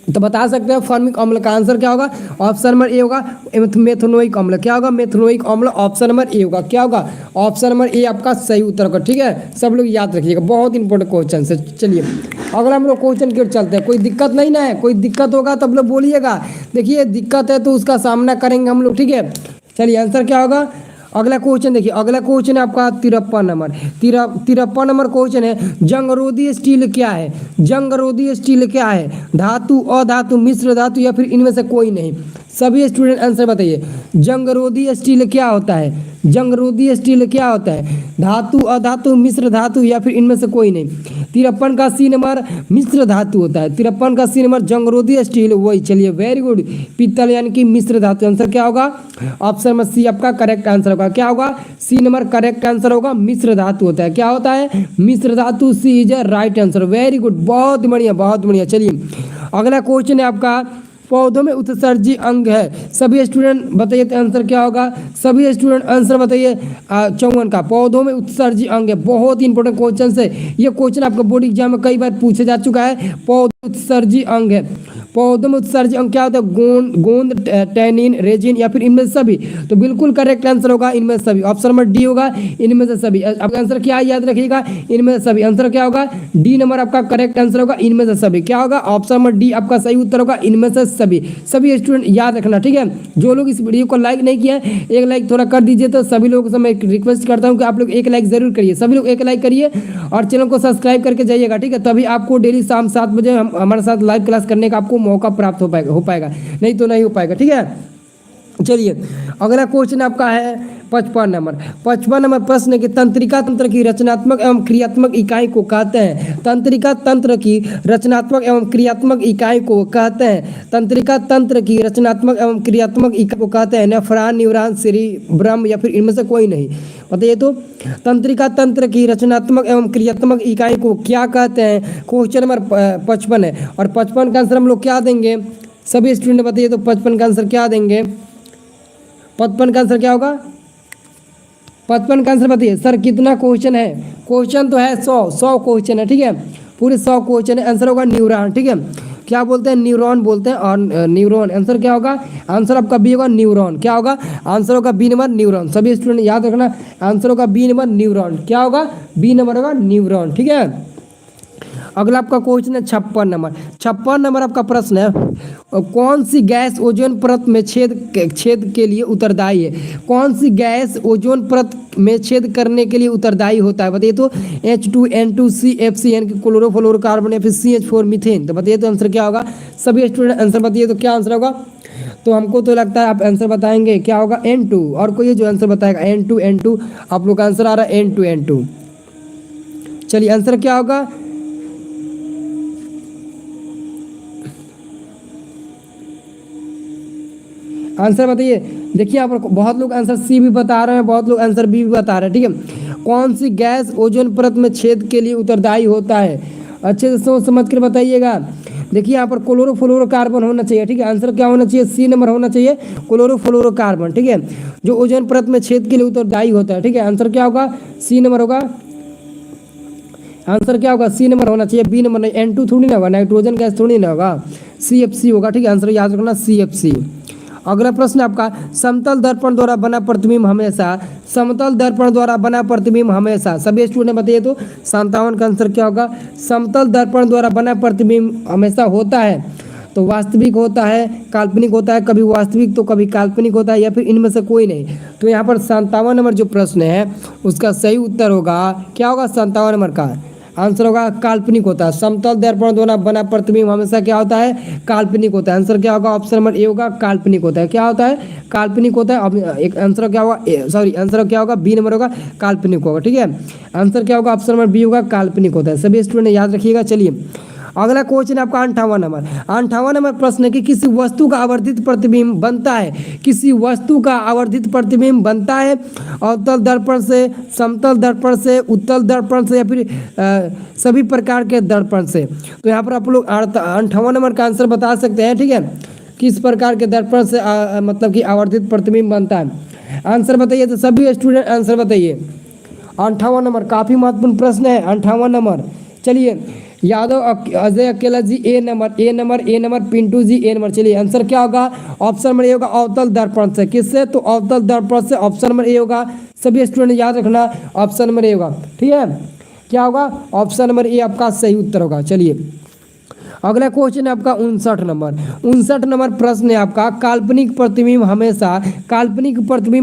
तो बता सकते हैं फॉर्मिक अम्ल का आंसर क्या होगा? ऑप्शन नंबर ए होगा मेथनोइक अम्ल। क्या होगा? मेथनोइक अम्ल, ऑप्शन नंबर ए होगा। क्या होगा? ऑप्शन नंबर ए आपका सही उत्तर होगा, ठीक है। सब लोग याद रखिएगा, बहुत इंपॉर्टेंट क्वेश्चन है। चलिए अगला हम लोग क्वेश्चन की ओर चलते हैं। कोई दिक्कत नहीं ना है? कोई दिक्कत होगा तब लोग बोलिएगा। देखिए दिक्कत है तो उसका सामना करेंगे हम लोग, ठीक है। चलिए आंसर क्या होगा? अगला क्वेश्चन देखिए, अगला क्वेश्चन है आपका 53 नंबर। 53 नंबर क्वेश्चन है, जंगरोधी स्टील क्या है? जंगरोधी स्टील क्या है? धातु, अधातु, मिश्र धातु या फिर इनमें से कोई नहीं? सभी स्टूडेंट आंसर बताइए। जंगरोधी स्टील क्या होता है? जंगरोधी स्टील क्या होता है? धातु, अधातु, मिश्र धातु या फिर इनमें से कोई नहीं? 53 का सी नंबर मिश्र धातु होता है। 53 का सी नंबर जंगरोधी स्टील, वही। चलिए वेरी गुड, पीतल यानी कि मिश्र धातु। आंसर क्या होगा? ऑप्शन नंबर सी आपका करेक्ट आंसर होगा। क्या होगा? सी नंबर करेक्ट आंसर होगा, मिश्र धातु होता है। क्या होता है? मिश्र धातु, C is right answer. Very good, बहुत बढ़िया बहुत बढ़िया। चलिए अगला क्वेश्चन है आपका, पौधों में उत्सर्जी अंग है। सभी स्टूडेंट बताइए तो आंसर क्या होगा? सभी स्टूडेंट आंसर बताइए। 54 का पौधों में उत्सर्जी अंग है, बहुत ही इंपॉर्टेंट क्वेश्चन है ये। क्वेश्चन आपका बोर्ड एग्जाम में कई बार पूछा जा चुका है। पौधों उत्सर्जी अंग है, पौधों में उत्सर्जी अंग क्या होता है? गोंद, टैनिन, रेजिन या फिर इनमें से सभी? तो बिल्कुल करेक्ट आंसर होगा इनमें से सभी। ऑप्शन नंबर डी होगा, इनमें से सभी। आपका आंसर क्या याद रखिएगा? इनमें से सभी। आंसर क्या होगा? डी नंबर आपका करेक्ट आंसर होगा, इनमें से सभी। क्या होगा? ऑप्शन नंबर डी आपका सही उत्तर होगा, इनमें से सभी। सभी स्टूडेंट याद रखना, ठीक है। जो लोग इस वीडियो को लाइक नहीं किया है, एक लाइक थोड़ा कर दीजिए। तो सभी लोगों से मैं रिक्वेस्ट करता हूँ कि आप लोग एक लाइक जरूर करिए। सभी लोग एक लाइक करिए और चैनल को सब्सक्राइब करके जाइएगा, ठीक है। तभी आपको डेली शाम 7 बजे हमारे साथ लाइव क्लास करने का आपको मौका प्राप्त हो पाएगा, नहीं तो नहीं हो पाएगा, ठीक है। चलिए अगला क्वेश्चन आपका है 55 नंबर। 55 नंबर प्रश्न है कि तंत्रिका तंत्र की रचनात्मक एवं क्रियात्मक इकाई को कहते हैं? तंत्रिका तंत्र की रचनात्मक एवं क्रियात्मक इकाई को कहते हैं? तंत्रिका तंत्र की रचनात्मक एवं क्रियात्मक इकाई को कहते हैं? नेफ्रॉन, न्यूरॉन, सेरिब्रम या फिर इनमें से कोई नहीं? बताइए तो। तंत्रिका तंत्र की रचनात्मक एवं क्रियात्मक इकाई को क्या कहते हैं? क्वेश्चन नंबर 55 है। और 55 का आंसर हम लोग क्या देंगे? सभी स्टूडेंट बताइए तो 55 का आंसर क्या देंगे? 55 का आंसर क्या होगा? 55 का आंसर बताइए। सर कितना क्वेश्चन है? क्वेश्चन तो है 100 क्वेश्चन है, ठीक है। पूरे 100 क्वेश्चन है। आंसर होगा न्यूरॉन, ठीक है। क्या बोलते हैं? न्यूरॉन बोलते हैं। और न्यूरॉन आंसर क्या होगा? आंसर आपका बी होगा, न्यूरॉन। क्या होगा? आंसर होगा बी नंबर, न्यूरॉन। सभी स्टूडेंट याद रखना, आंसर होगा बी नंबर, न्यूरॉन। क्या होगा? बी नंबर होगा न्यूरॉन, ठीक है। अगला आपका क्वेश्चन है 56 नंबर आपका प्रश्न है, कौन सी गैस ओजोन परत में छेद के लिए उत्तरदायी है? कौन सी गैस ओजोन परत में छेद करने के लिए उत्तरदायी होता है? बताइए तो H2N2 CFCN की क्लोरोफ्लोरोकार्बन या फिर CH4 मीथेन। तो बताइए तो आंसर क्या होगा? सभी स्टूडेंट आंसर बताइए तो क्या आंसर होगा? तो हमको तो लगता है आप आंसर बताएंगे क्या होगा? N2। और कोई जो आंसर बताएगा? N2 आप लोग का आंसर आ रहा है N2। चलिए आंसर क्या होगा? आंसर बताइए। देखिए यहाँ पर बहुत लोग आंसर सी भी बता रहे हैं, बहुत लोग आंसर बी भी बता रहे हैं। ठीक है, कौन सी गैस ओजोन परत में छेद के लिए उत्तरदायी होता है? अच्छे से सोच समझ कर बताइएगा। देखिए यहाँ पर क्लोरोफ्लोरोकार्बन होना चाहिए। ठीक है, आंसर क्या होना चाहिए? सी नंबर होना चाहिए, क्लोरोफ्लोरोकार्बन। ठीक है, जो ओजोन परत में छेद के लिए उत्तरदायी होता है। ठीक है, आंसर क्या होगा? सी नंबर होगा। आंसर क्या होगा? सी नंबर होना चाहिए, बी नंबर नहीं। N2 थोड़ी ना होगा, नाइट्रोजन गैस थोड़ी ना होगा, CFC होगा। ठीक है, आंसर याद रखना CFC। अगला प्रश्न आपका, समतल दर्पण द्वारा बना प्रतिबिंब हमेशा, समतल दर्पण द्वारा बना प्रतिबिंब हमेशा, सभी स्टूडेंट बताइए तो 57 का आंसर क्या होगा? समतल दर्पण द्वारा बना प्रतिबिंब हमेशा होता है तो वास्तविक होता है, काल्पनिक होता है, कभी वास्तविक तो कभी काल्पनिक होता है, या फिर इनमें से कोई नहीं। तो यहाँ पर 57 नंबर जो प्रश्न है उसका सही उत्तर होगा क्या होगा? 57 नंबर का आंसर होगा काल्पनिक होता है। समतल दर्पण द्वारा बना प्रतिबिंब हमेशा क्या होता है? काल्पनिक होता है। आंसर क्या होगा? ऑप्शन नंबर ए होगा, काल्पनिक होता है। क्या होता है? काल्पनिक होता है। अब एक आंसर क्या होगा? सॉरी, आंसर क्या होगा? बी नंबर होगा, काल्पनिक होगा। ठीक है, आंसर क्या होगा? ऑप्शन नंबर बी होगा, काल्पनिक होता है। सभी स्टूडेंट याद रखिएगा। चलिए अगला क्वेश्चन है आपका 58 नंबर प्रश्न है कि किसी वस्तु का आवर्धित प्रतिबिंब बनता है, किसी वस्तु का आवर्धित प्रतिबिंब बनता है अवतल दर्पण से, समतल दर्पण से, उत्तल दर्पण से, या फिर सभी प्रकार के दर्पण से। तो यहाँ पर आप लोग 58 नंबर का आंसर बता सकते हैं। ठीक है, किस प्रकार के दर्पण से मतलब कि आवर्धित प्रतिबिंब बनता है? आंसर बताइए तो सभी स्टूडेंट आंसर बताइए। 58 नंबर काफी महत्वपूर्ण प्रश्न है, 58 नंबर। चलिए यादव अजय अकेला जी ए नंबर, पिंटू जी ए नंबर। चलिए आंसर क्या होगा? ऑप्शन नंबर ए होगा, अवतल दर्पण से। किससे? तो अवतल दर्पण से। ऑप्शन नंबर ए होगा। सभी स्टूडेंट याद रखना, ऑप्शन नंबर ए होगा। ठीक है, क्या होगा? ऑप्शन नंबर ए आपका सही उत्तर होगा। चलिए अगला क्वेश्चन है आपका 59 नंबर प्रश्न है आपका, काल्पनिक प्रतिबिंब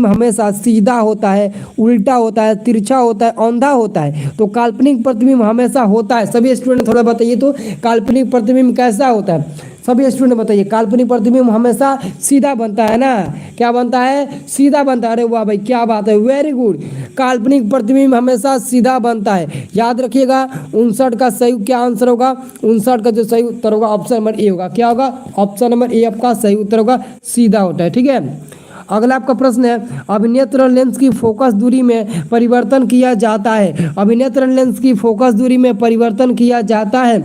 हमेशा सीधा होता है, उल्टा होता है, तिरछा होता है, औंधा होता है। तो काल्पनिक प्रतिबिंब हमेशा होता है। सभी स्टूडेंट थोड़ा बताइए तो काल्पनिक प्रतिबिंब कैसा होता है? सभी स्टूडेंट बताइए। काल्पनिक प्रतिबिंब हमेशा सीधा बनता है ना? क्या बनता है? सीधा बनता है। अरे वाह भाई, क्या बात है, वेरी गुड। काल्पनिक प्रतिबिंब हमेशा सीधा बनता है। याद रखिएगा 59 का सही क्या आंसर होगा? 59 का जो सही उत्तर होगा ऑप्शन नंबर ए होगा। क्या होगा? ऑप्शन नंबर ए आपका सही उत्तर होगा, सीधा होता है। ठीक है, अगला आपका प्रश्न है, अभिनेत्र लेंस की फोकस दूरी में परिवर्तन किया जाता है। अभिनेत्र लेंस की फोकस दूरी में परिवर्तन किया जाता है।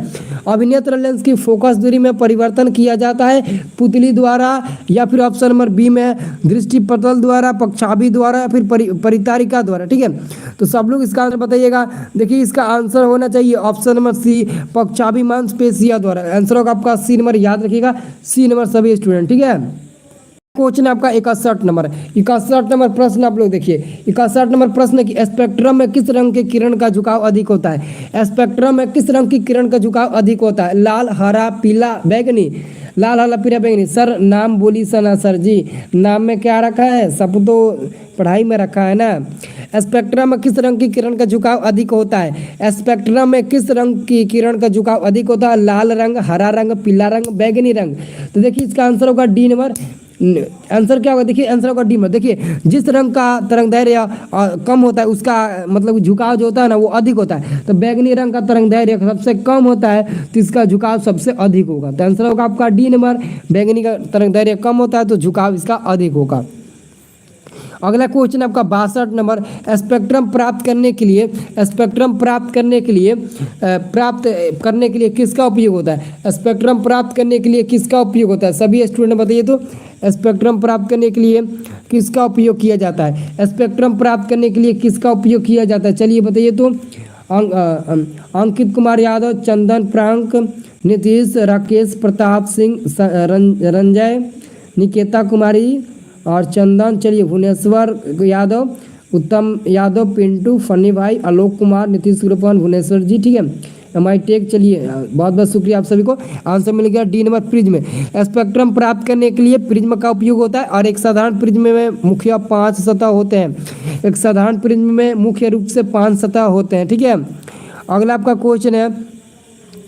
अभिनेत्र लेंस की फोकस दूरी में परिवर्तन किया जाता है पुतली द्वारा, या फिर ऑप्शन नंबर बी में दृष्टिपटल द्वारा, पक्षाभि द्वारा, या फिर परितारिका द्वारा। ठीक है, तो सब लोग इसका आंसर बताइएगा। देखिए इसका आंसर होना चाहिए ऑप्शन नंबर सी, पक्षाभि मांसपेशियों द्वारा। आंसर होगा आपका सी नंबर, याद रखिएगा सी नंबर सभी स्टूडेंट। ठीक है, क्वेश्चन आपका 61 नंबर प्रश्न आप लोग देखिए। 61 नंबर प्रश्न की स्पेक्ट्रम में किस रंग के किरण का झुकाव अधिक होता है? स्पेक्ट्रम में किस रंग की किरण का झुकाव अधिक होता है? लाल, हरा, पीला, बैंगनी। लाल, हरा, पीला, बैंगनी। सर नाम बोली सना सर जी, नाम में क्या रखा है? सब तो पढ़ाई में रखा है ना। स्पेक्ट्रम में किस रंग की किरण का झुकाव अधिक होता है? स्पेक्ट्रम में किस रंग की किरण का झुकाव अधिक होता है? लाल रंग, हरा रंग, पीला रंग, बैंगनी रंग। तो देखिए इसका आंसर होगा डी नंबर। आंसर क्या होगा? देखिए आंसर होगा डी नंबर। देखिए जिस रंग का तरंग दैर्घ्य कम होता है उसका मतलब झुकाव जो होता है ना वो अधिक होता है। तो बैंगनी रंग का तरंग दैर्घ्य सबसे कम होता है तो इसका झुकाव सबसे अधिक होगा। तो आंसर होगा आपका डी नंबर। बैंगनी का तरंग दैर्घ्य कम होता है तो झुकाव इसका अधिक होगा। अगला क्वेश्चन आपका 62 नंबर, स्पेक्ट्रम प्राप्त करने के लिए किसका उपयोग होता है? स्पेक्ट्रम प्राप्त करने के लिए किसका उपयोग होता है? सभी स्टूडेंट बताइए तो स्पेक्ट्रम प्राप्त करने के लिए किसका उपयोग किया जाता है? स्पेक्ट्रम प्राप्त करने के लिए किसका उपयोग किया जाता है? चलिए बताइए तो अंकित कुमार यादव, चंदन प्रांक, नीतीश, राकेश प्रताप सिंह, रंजय, निकेता कुमारी और चंदन। चलिए भुवनेश्वर यादव, उत्तम यादव, पिंटू, फनी भाई, आलोक कुमार, नीतीश गुरुपान, भुवनेश्वर जी। ठीक है, MI टेक। चलिए बहुत बहुत शुक्रिया आप सभी को। आंसर मिल गया डी नंबर प्रिज्म। स्पेक्ट्रम प्राप्त करने के लिए प्रिज्म का उपयोग होता है और एक साधारण प्रिज्म में मुख्य 5 सतह होते हैं। एक साधारण प्रिज्म में मुख्य रूप से 5 सतह होते हैं। ठीक है, अगला आपका क्वेश्चन है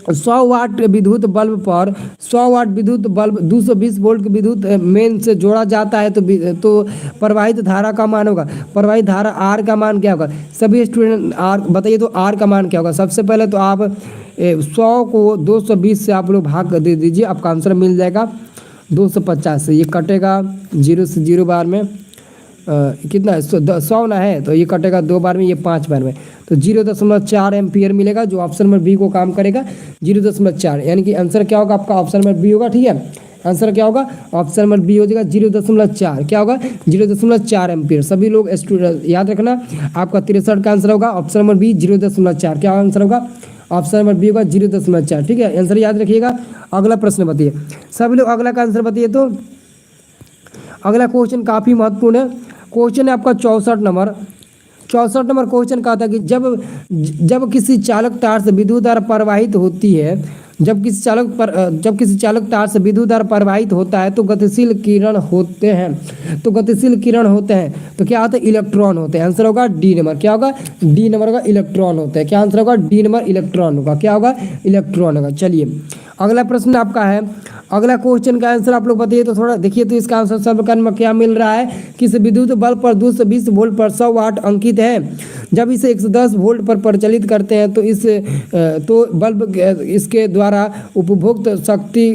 100 वाट विद्युत बल्ब पर 100 वाट विद्युत बल्ब 220 वोल्ट विद्युत मेन से जोड़ा जाता है तो प्रवाहित धारा का मान होगा। प्रवाहित धारा आर का मान क्या होगा? सभी स्टूडेंट आर बताइए तो आर का मान क्या होगा? सबसे पहले तो आप 100 को 220 से आप लोग भाग दे दीजिए, आपका आंसर मिल जाएगा 250 से। ये कटेगा 0 से 0 बार में कितना 100 ना है तो ये कटेगा 2 बार में, ये 5 बार में, तो 0.4 एम्पियर मिलेगा जो ऑप्शन नंबर बी को काम करेगा। 0.4 यानी कि आंसर क्या होगा आपका? ऑप्शन नंबर बी होगा। ठीक है, आंसर क्या होगा? ऑप्शन नंबर बी हो जाएगा 0.4। क्या होगा? 0.4 एम्पियर। सभी लोग स्टूडेंट याद रखना, आपका 63 का आंसर होगा ऑप्शन नंबर बी 0.4। क्या आंसर होगा? ऑप्शन नंबर बी होगा 0.4। ठीक है, आंसर याद रखिएगा। अगला प्रश्न बताइए सभी लोग, अगला का आंसर बताइए। तो अगला क्वेश्चन काफ़ी महत्वपूर्ण है। क्वेश्चन है आपका 64 नंबर। 64 नंबर क्वेश्चन कहा था कि जब किसी चालक तार से विद्युत धारा प्रवाहित होती है, जब किसी चालक तार से विद्युत धारा प्रवाहित होता है तो गतिशील किरण होते हैं। तो गतिशील किरण होते हैं तो क्या होता है? इलेक्ट्रॉन होते हैं। आंसर होगा डी नंबर। क्या होगा? डी नंबर होगा इलेक्ट्रॉन होते हैं। क्या आंसर होगा? डी नंबर इलेक्ट्रॉन होगा। क्या होगा? इलेक्ट्रॉन होगा। चलिए अगला प्रश्न आपका है, अगला क्वेश्चन का आंसर आप लोग बताइए तो थोड़ा देखिए तो इसका आंसर सब करने में क्या मिल रहा है? किस विद्युत बल्ब पर 220 वोल्ट पर 100 वाट अंकित है। जब इसे 110 वोल्ट पर प्रचलित करते हैं तो बल्ब इसके द्वारा उपभोक्त शक्ति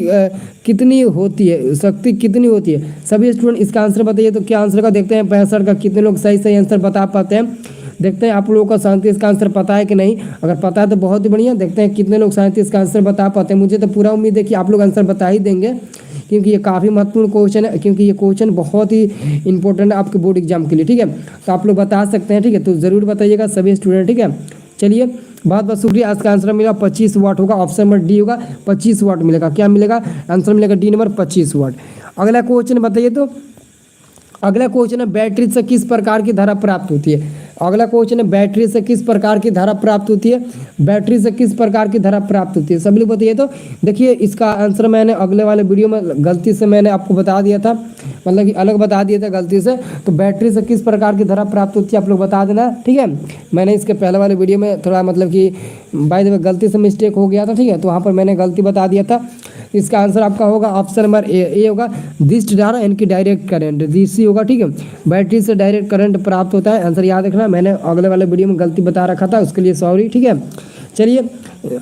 कितनी होती है? शक्ति कितनी होती है? सभी स्टूडेंट इसका आंसर बताइए तो क्या आंसर का देखते हैं 65 का कितने लोग सही आंसर बता पाते हैं। देखते हैं आप लोगों को 37 का आंसर पता है कि नहीं। अगर पता है तो बहुत ही बढ़िया। देखते हैं कितने लोग 37 का आंसर बता पाते हैं। मुझे तो पूरा उम्मीद है कि आप लोग आंसर बता ही देंगे क्योंकि ये काफ़ी महत्वपूर्ण क्वेश्चन है, क्योंकि ये क्वेश्चन बहुत ही इंपॉर्टेंट है आपके बोर्ड एग्जाम के लिए। ठीक है, तो आप लोग बता सकते हैं। ठीक है, तो ज़रूर बताइएगा सभी स्टूडेंट। ठीक है, चलिए बहुत बहुत शुक्रिया। आज का आंसर मिला 25 वाट होगा। ऑप्शन नंबर डी होगा 25 वाट मिलेगा। क्या मिलेगा? आंसर मिलेगा डी नंबर 25 वाट। अगला क्वेश्चन बताइए तो अगला क्वेश्चन है बैटरी से किस प्रकार की धारा प्राप्त होती है। अगला क्वेश्चन है बैटरी से किस प्रकार की धारा प्राप्त होती है। बैटरी से किस प्रकार की धारा प्राप्त होती है सभी लोग बताइए तो। देखिए इसका आंसर मैंने अगले वाले वीडियो में गलती से मैंने आपको बता दिया था, मतलब कि अलग बता दिया था गलती से। तो बैटरी से किस प्रकार की धारा प्राप्त होती है आप लोग बता देना। ठीक है, मैंने इसके पहले वाले वीडियो में थोड़ा मतलब कि बाय द वे गलती से मिस्टेक हो गया था। ठीक है, तो वहाँ पर मैंने गलती बता दिया था। इसका आंसर आपका होगा ऑप्शन नंबर ए होगा डिस्ट धारा यानी कि डायरेक्ट करंट, डीसी होगा। ठीक है, बैटरी से डायरेक्ट करंट प्राप्त होता है। आंसर याद रखना, मैंने अगले वाले वीडियो में गलती बता रखा था, उसके लिए सॉरी। ठीक है, चलिए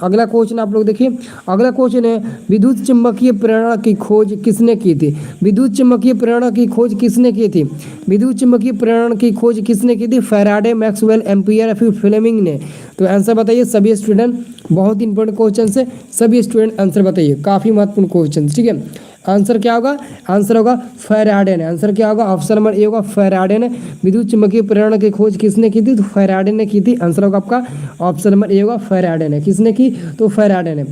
अगला क्वेश्चन आप लोग देखिए। अगला क्वेश्चन है विद्युत चुम्बकीय प्रेरणा की खोज किसने की थी। विद्युत चुम्बकीय प्रेरणा की खोज किसने की थी? विद्युत चुम्बकीय प्रेरणा की खोज किसने की थी? फैराडे, मैक्सवेल, एम्पियर या फिर फ्लेमिंग ने। तो आंसर बताइए सभी स्टूडेंट। बहुत इंपॉर्टेंट क्वेश्चन से सभी स्टूडेंट आंसर बताइए, काफ़ी महत्वपूर्ण क्वेश्चन। ठीक है, आंसर क्या होगा? आंसर होगा फैराडे ने। आंसर क्या होगा? ऑप्शन नंबर ए होगा फैराडे ने। विद्युत चुम्बकीय प्रेरणा की खोज किसने की थी? तो फैराडे ने की थी। आंसर होगा आपका ऑप्शन नंबर ए होगा फैराडे ने। किसने की? तो फैराडे ने।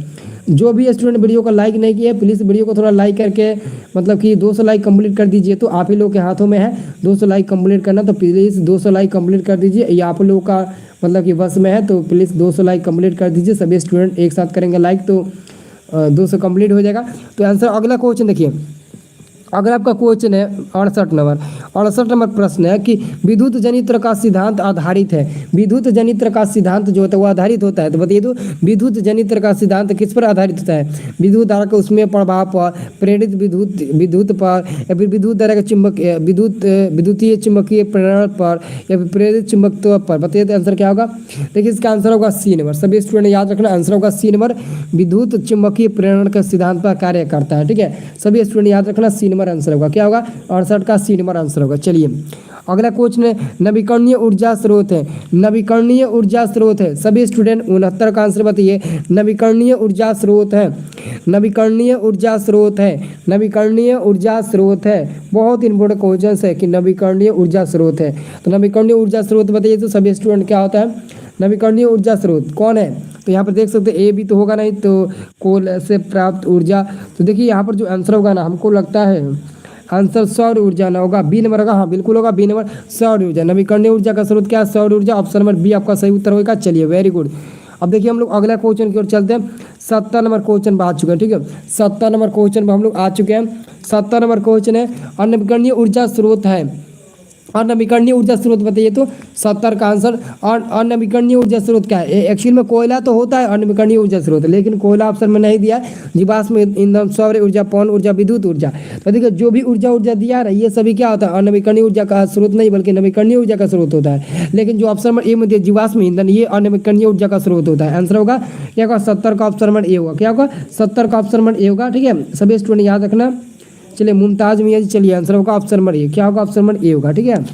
जो भी स्टूडेंट वीडियो को लाइक नहीं किया है प्लीज़ वीडियो को थोड़ा लाइक करके मतलब कि 200 लाइक कंप्लीट कर दीजिए। तो आप ही लोग के हाथों में है 200 लाइक कंप्लीट करना, तो प्लीज़ 200 लाइक कंप्लीट कर दीजिए। ये आप लोगों का मतलब कि बस में है, तो प्लीज़ 200 लाइक कंप्लीट कर दीजिए। सभी स्टूडेंट एक साथ करेंगे लाइक तो 200 कंप्लीट हो जाएगा। तो आंसर अगला क्वेश्चन देखिए। अगला आपका क्वेश्चन है 68 नंबर। 68 नंबर प्रश्न है कि विद्युत जनित्र का सिद्धांत आधारित है। विद्युत जनित्र का सिद्धांत जो होता है वो आधारित होता है। तो बताइए तो विद्युत जनित्र का सिद्धांत किस पर आधारित होता है? विद्युत धारा के उसमें प्रभाव पर, प्रेरित विद्युत पर, या फिर विद्युत धारा के विद्युतीय चुंबकीय प्रेरण पर, या फिर प्रेरित चुंबकत्व पर। बताइए तो आंसर क्या होगा? देखिए इसका आंसर होगा सी नंबर। सभी स्टूडेंट याद रखना, आंसर होगा सी नंबर। विद्युत चुंबकीय प्रेरण के सिद्धांत पर कार्य करता है। ठीक है, सभी स्टूडेंट याद रखना, सी नंबर आंसर होगा। क्या होगा? 68 का सी नंबर आंसर होगा। चलिए अगला क्वेश्चन है नवीकरणीय ऊर्जा स्रोत है। नवीकरणीय ऊर्जा स्रोत है। सभी स्टूडेंट 69 का आंसर बताइए। नवीकरणीय ऊर्जा स्रोत है। नवीकरणीय ऊर्जा स्रोत है। नवीकरणीय ऊर्जा स्रोत है। बहुत इंपॉर्टेंट क्वेश्चन है कि नवीकरणीय ऊर्जा स्रोत है। तो नवीकरणीय ऊर्जा स्रोत बताइए तो सभी स्टूडेंट क्या होता है? नवीकरणीय ऊर्जा स्रोत कौन है? तो यहाँ पर देख सकते हैं ए भी तो होगा नहीं, तो कोल से प्राप्त ऊर्जा। तो देखिए यहाँ पर जो आंसर होगा ना, हमको लगता है आंसर सौर ऊर्जा ना होगा, बी नंबर होगा। हाँ बिल्कुल होगा, बी नंबर सौर ऊर्जा। नवीकरणीय ऊर्जा का स्रोत क्या है? सौर ऊर्जा। ऑप्शन नंबर बी आपका सही उत्तर होगा। चलिए वेरी गुड। अब देखिए हम लोग अगला क्वेश्चन की ओर चलते हैं। 70 नंबर क्वेश्चन पर आ चुके हैं, ठीक है। 70 नंबर क्वेश्चन पर हम लोग आ चुके हैं। 70 नंबर क्वेश्चन है, अनविकरणीय ऊर्जा स्रोत है। अनविकरणीय ऊर्जा स्रोत बताइए तो 70 का आंसर। और अनविकरणीय ऊर्जा स्रोत क्या है? एक्चुअल में कोयला तो होता है अनविकरणीय ऊर्जा स्रोत, लेकिन कोयला ऑप्शन में नहीं दिया है। जीवाश्म ईंधन, सौर ऊर्जा, पवन ऊर्जा, विद्युत ऊर्जा। तो देखिए जो भी ऊर्जा दिया है ये सभी क्या होता है? अनविकरणीय ऊर्जा का स्रोत नहीं बल्कि नवीकरणीय ऊर्जा का स्रोत होता है। लेकिन जो ऑप्शन नंबर ए में दिया जीवाश्म ईंधन, ये अनविकरणीय ऊर्जा का स्रोत होता है। आंसर होगा क्या होगा? 70 का ऑप्शन नंबर ए होगा। क्या होगा? 70 का ऑप्शन नंबर ए होगा, ठीक है। सभी स्टूडेंट याद रखना। चलिए मुमताज मियाँ जी, चलिए आंसर होगा ऑप्शन नंबर ए। क्या होगा? ऑप्शन नंबर ए होगा, ठीक है।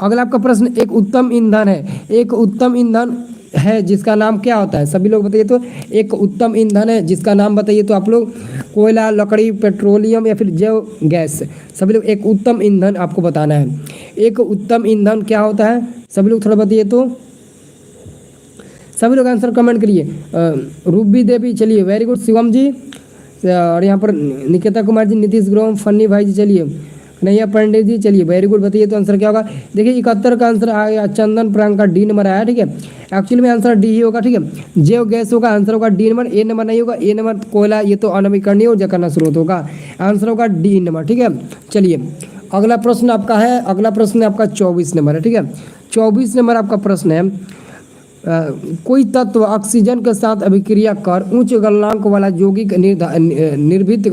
अगला आपका प्रश्न, एक उत्तम ईंधन है, एक उत्तम ईंधन है जिसका नाम क्या होता है? सभी लोग बताइए तो। एक उत्तम ईंधन है जिसका नाम बताइए तो आप लोग। कोयला, लकड़ी, पेट्रोलियम या फिर जैव गैस। सभी लोग एक उत्तम ईंधन आपको बताना है। एक उत्तम ईंधन क्या होता है? सभी लोग थोड़ा बताइए तो। सभी लोग आंसर कमेंट करिए। रूबी देवी, चलिए वेरी गुड। शिवम जी, और यहाँ पर निकिता कुमार जी, नीतीश ग्रोम, फन्नी भाई जी, चलिए। नैया पंडित जी, चलिए वेरी गुड। बताइए तो आंसर क्या होगा? देखिए 71 का आंसर आ गया। चंदन प्रांग का डी नंबर आया, ठीक है। एक्चुअली में आंसर डी ही होगा, ठीक है। जैव गैस होगा, आंसर होगा डी नंबर। ए नंबर नहीं होगा। ए नंबर कोयला, ये तो अनविकरणीय ऊर्जा का स्रोत होगा। आंसर होगा डी नंबर, ठीक है। चलिए अगला प्रश्न आपका है, अगला प्रश्न आपका 24 नंबर है, ठीक है। 24 नंबर आपका प्रश्न है, कोई तत्व ऑक्सीजन के साथ अभिक्रिया कर उच्च गलनांक वाला यौगिक निर्धारित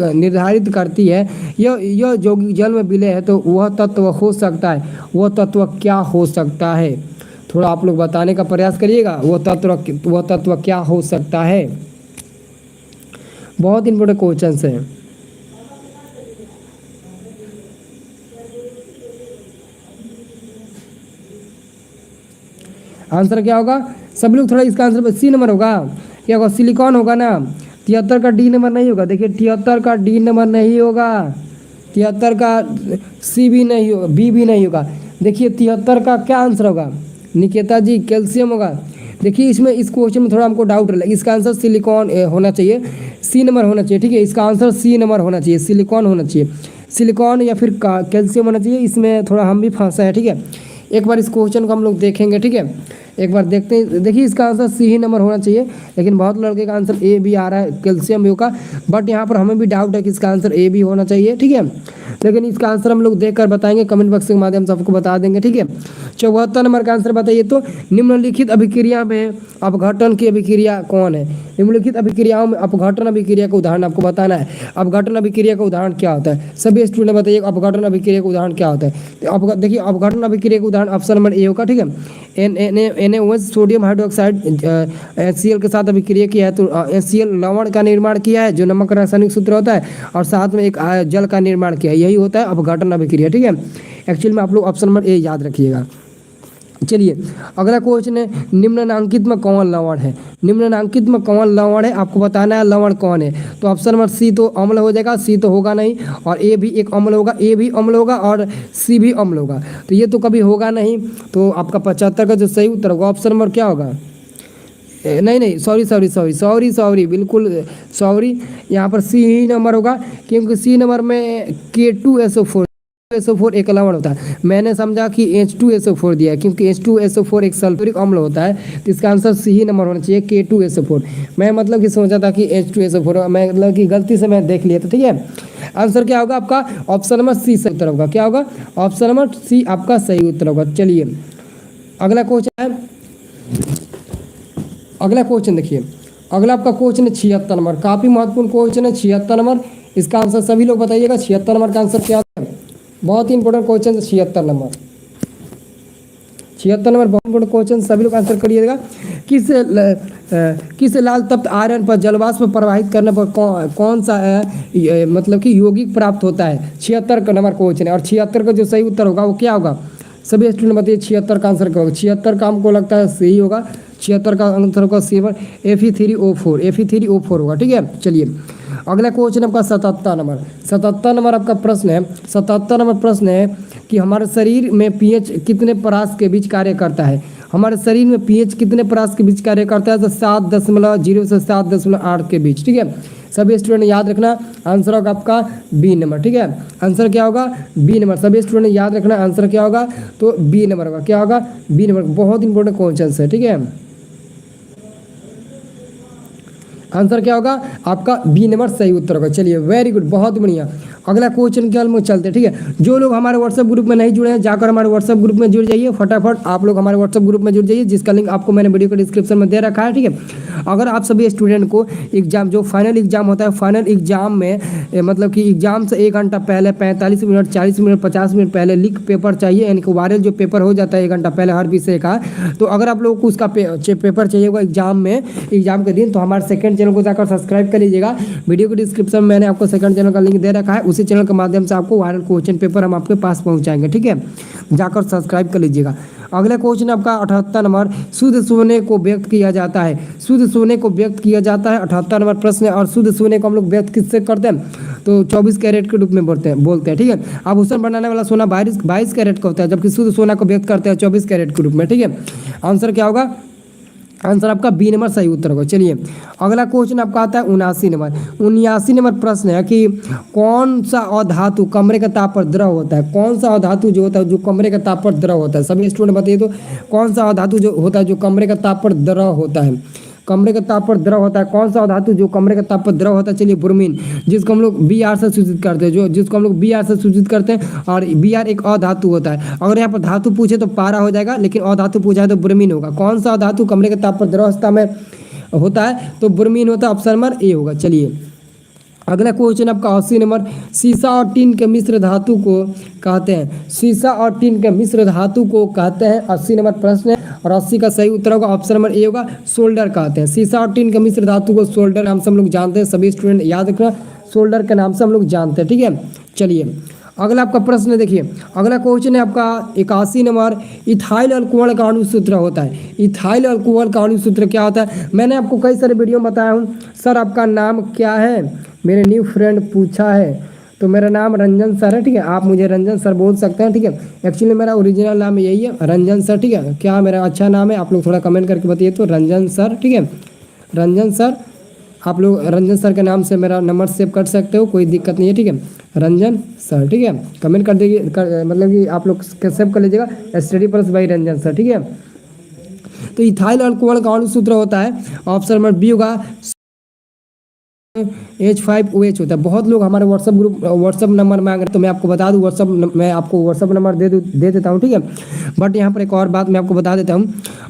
करती है। यह यौगिक जल में विलय है तो वह तत्व हो सकता है। वह तत्व क्या हो सकता है? थोड़ा आप लोग बताने का प्रयास करिएगा। वह तत्व क्या हो सकता है? बहुत इंपॉर्टेंट क्वेश्चन है। आंसर क्या होगा? सब लोग थोड़ा इसका आंसर सी नंबर होगा। क्या होगा? सिलिकॉन होगा ना। 73 का डी नंबर नहीं होगा। देखिए 73 का डी नंबर नहीं होगा। 73 का सी भी नहीं होगा, बी भी नहीं होगा। देखिए 73 का क्या आंसर होगा? निकेता जी, कैल्शियम होगा। देखिए इसमें इस क्वेश्चन में थोड़ा हमको डाउट है। इसका आंसर सिलिकॉन होना चाहिए, सी नंबर होना चाहिए, ठीक है। इसका आंसर सी नंबर होना चाहिए, सिलिकॉन होना चाहिए। सिलिकॉन या फिर कैल्शियम होना चाहिए। इसमें थोड़ा हम भी फंसे हैं, ठीक है। एक बार इस क्वेश्चन को हम लोग देखेंगे, ठीक है। एक बार देखते हैं। देखिए इसका आंसर सी ही नंबर होना चाहिए, लेकिन बहुत लड़के का आंसर ए भी आ रहा है, कैल्शियम भी होगा। बट यहाँ पर हमें भी डाउट है कि इसका आंसर ए भी होना चाहिए, ठीक है। लेकिन इसका आंसर हम लोग देखकर बताएंगे, कमेंट बॉक्स के माध्यम से आपको बता देंगे, ठीक है। 74 नंबर का आंसर बताइए तो। निम्नलिखित अभिक्रिया में अपघटन की अभिक्रिया कौन है? निम्नलिखित अभिक्रियाओं में अपघटन अभिक्रिया का उदाहरण आपको बताना है। अपघटन अभिक्रिया का उदाहरण क्या होता है? सभी स्टूडेंट बताइए अपघटन अभिक्रिया का उदाहरण क्या होता है? तो देखिए अपघटन अभिक्रिया का उदाहरण ऑप्शन नंबर ए होगा, ठीक है। NaOH सोडियम हाइड्रोक्साइड HCl के साथ अभिक्रिया किया है तो HCl लवण का निर्माण किया है, जो नमक रासायनिक सूत्र होता है, और साथ में एक जल का निर्माण किया है। यही होता है अपघटन अभिक्रिया, ठीक है। एक्चुअल में आप लोग ऑप्शन नंबर ए याद रखिएगा। चलिए अगला क्वेश्चन है, निम्नलिखित में कौन लवण है? निम्नलिखित में कौन लवण है आपको बताना है। लवण कौन है? तो ऑप्शन नंबर सी तो अम्ल हो जाएगा, सी तो होगा नहीं। और ए भी एक अम्ल होगा, ए भी अम्ल होगा, और सी भी अम्ल होगा। तो ये तो कभी होगा नहीं। तो आपका 75 का जो सही उत्तर होगा ऑप्शन नंबर क्या होगा? नहीं, सॉरी, बिल्कुल सॉरी। यहाँ पर सी ही नंबर होगा, क्योंकि सी नंबर में K2SO4 एक लवण होता है। मैंने समझा कि H2SO4 दिया है, क्योंकि H2SO4 एक सल्फ्यूरिक अम्ल होता है। तो इसका आंसर सी ही नंबर होना चाहिए, K2SO4। मैं मतलब कि सोचा था कि H2SO4, मैं मतलब कि गलती से मैं देख लिया था, ठीक है। आंसर क्या होगा आपका? ऑप्शन नंबर सी सही उत्तर होगा। क्या होगा? ऑप्शन नंबर सी आपका सही उत्तर होगा। चलिए अगला क्वेश्चन है, अगला क्वेश्चन देखिए। अगला आपका क्वेश्चन है 76 नंबर। काफ़ी महत्वपूर्ण क्वेश्चन है 76 नंबर। इसका आंसर सभी लोग बताइएगा। 76 नंबर का आंसर क्या है? बहुत ही इंपॉर्टेंट क्वेश्चन है 76 नंबर। 76 नंबर बहुत इंपॉर्टेंट क्वेश्चन, सभी लोग आंसर करिएगा। किस लाल तप्त आयरन पर जलवाष्प प्रवाहित करने पर कौन सा मतलब कि यौगिक प्राप्त होता है? 76 का नंबर क्वेश्चन है, और 76 का जो सही उत्तर होगा वो क्या होगा? सभी स्टूडेंट बताइए 76 का आंसर क्या होगा? 76 का हमको लगता है सही होगा। 76 का आंसर होगा सी नंबर Fe3O4 होगा, ठीक है। चलिए अगला क्वेश्चन आपका 77 नंबर। 77 नंबर आपका प्रश्न है, 77 नंबर प्रश्न है कि हमारे शरीर में पीएच कितने परास के बीच कार्य करता है? हमारे शरीर में पीएच कितने परास के बीच कार्य करता है? तो 7.0 से 7.8 के बीच, ठीक है। सभी स्टूडेंट याद रखना, आंसर होगा आपका बी नंबर, ठीक है। आंसर क्या होगा? B number. सभी स्टूडेंट याद रखना, आंसर क्या होगा? तो बी नंबर होगा। क्या होगा? B number. बहुत इंपॉर्टेंट क्वेश्चन है, ठीक है। आंसर क्या होगा आपका बी नंबर सही उत्तर होगा। चलिए वेरी गुड, बहुत बढ़िया। अगला क्वेश्चन के हम चलते हैं, ठीक है। जो लोग हमारे व्हाट्सएप ग्रुप में नहीं जुड़े हैं जाकर हमारे व्हाट्सएप ग्रुप में जुड़ जाइए, फटाफट आप लोग हमारे व्हाट्सएप ग्रुप में जुड़ जाइए, जिसका लिंक आपको मैंने वीडियो के डिस्क्रिप्शन में दे रखा है, ठीक है। अगर आप सभी स्टूडेंट को एग्जाम, जो फाइनल एग्जाम होता है, फाइनल एग्जाम में मतलब कि एग्जाम से 1 घंटा पहले 45 मिनट 40 मिनट 50 मिनट पहले लीक पेपर चाहिए, यानी कि वायरल जो पेपर हो जाता है 1 घंटा पहले हर विषय का, तो अगर आप लोगों को उसका पेपर चाहिए होगा एग्जाम में, एग्जाम के दिन, तो हमारे सेकंड चैनल को जाकर सब्सक्राइब कर लीजिएगा। वीडियो के डिस्क्रिप्शन में मैंने आपको सेकंड चैनल का लिंक दे रखा है, उसी चैनल के माध्यम से आपको वायरल क्वेश्चन पेपर हम आपके पास पहुंचाएंगे, ठीक है। जाकर सब्सक्राइब कर लीजिएगा। अगला क्वेश्चन आपका 78 नंबर, शुद्ध सोने को व्यक्त किया जाता है, शुद्ध सोने को व्यक्त किया जाता है, 78 नंबर प्रश्न है। और शुद्ध सोने को हम लोग व्यक्त किससे करते हैं, तो 24 कैरेट के रूप में बोलते हैं, ठीक है। आभूषण बनाने वाला सोना 22 कैरेट का होता है, जबकि शुद्ध सोना को व्यक्त करते हैं 24 कैरेट के रूप में, ठीक है। आंसर क्या होगा, आंसर आपका बी नंबर सही उत्तर होगा। चलिए अगला क्वेश्चन आपका आता है 79 नंबर प्रश्न है कि कौन सा अधातु कमरे के ताप पर द्रव होता है, कौन सा अधातु जो होता है जो कमरे के ताप पर द्रव होता है, सभी स्टूडेंट बताइए तो कौन सा अधातु जो होता है जो कमरे के ताप पर द्रव होता है, कमरे के ताप पर द्रव होता है, कौन सा धातु जो कमरे के ताप पर द्रव होता है। चलिए ब्रोमीन, जिसको हम लोग Br से सूचित करते हैं, जिसको हम लोग Br से सूचित करते हैं, और Br एक अधातु होता है। अगर यहाँ पर धातु पूछे तो पारा हो जाएगा, लेकिन अधातु पूछा है तो ब्रोमीन होगा। कौन सा धातु कमरे के ताप पर द्रव अवस्था में होता है, तो ब्रोमीन होता है, ऑप्शन नंबर ए होगा। चलिए अगला क्वेश्चन आपका 80 नंबर, शीशा और टीन के मिश्र धातु को कहते हैं, शीशा और टीन के मिश्र धातु को कहते हैं, 80 नंबर प्रश्न है। और 80 का सही उत्तर होगा ऑप्शन नंबर ए होगा, सोल्डर कहते हैं। शीशा और टीन के मिश्र धातु को सोल्डर नाम से हम लोग जानते हैं, सभी स्टूडेंट याद रखना, सोल्डर के नाम से हम लोग जानते हैं, ठीक है। चलिए अगला आपका प्रश्न देखिए, अगला क्वेश्चन है आपका 81 नंबर, इथाइल अल्कोहल का अणु सूत्र होता है, इथाइल अल्कोहल का अणु सूत्र क्या होता है। मैंने आपको कई सारे वीडियो में बताया हूँ। सर आपका नाम क्या है, मेरे न्यू फ्रेंड पूछा है, तो मेरा नाम रंजन सर है, ठीक है। आप मुझे रंजन सर बोल सकते हैं, ठीक है। एक्चुअली मेरा ओरिजिनल नाम यही है, रंजन सर, ठीक है। क्या मेरा अच्छा नाम है, आप लोग थोड़ा कमेंट करके बताइए तो, रंजन सर, ठीक है। रंजन सर, आप लोग रंजन सर के नाम से मेरा नंबर सेव कर सकते हो, कोई दिक्कत नहीं है, ठीक है। रंजन सर, ठीक है, कमेंट कर दीजिए, मतलब कि आप लोग सेव कर लीजिएगा, study plus by Ranjan sir, ठीक है। तो इथाइल अल्कोहल का अणु सूत्र होता है, ऑप्शन नंबर बी होगा, H5OH होता है। बहुत लोग हमारे व्हाट्सअप नंबर मांग रहे हैं, तो मैं आपको बता दूं, मैं आपको व्हाट्सअप नंबर दे देता हूं, ठीक है। बट यहाँ पर एक और बात मैं आपको बता देता हूं,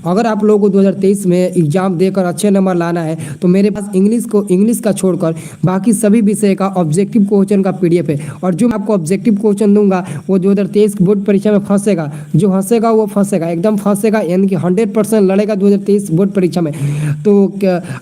अगर आप लोगों को 2023 में एग्जाम देकर अच्छे नंबर लाना है, तो मेरे पास इंग्लिश का छोड़कर बाकी सभी विषय का ऑब्जेक्टिव क्वेश्चन का PDF है। और जो मैं आपको ऑब्जेक्टिव क्वेश्चन दूंगा वो 2023 बोर्ड परीक्षा में फंसेगा, जो हंसेगा वो फंसेगा, एकदम फंसेगा, यानी कि 100% लड़ेगा 2023 बोर्ड परीक्षा में। तो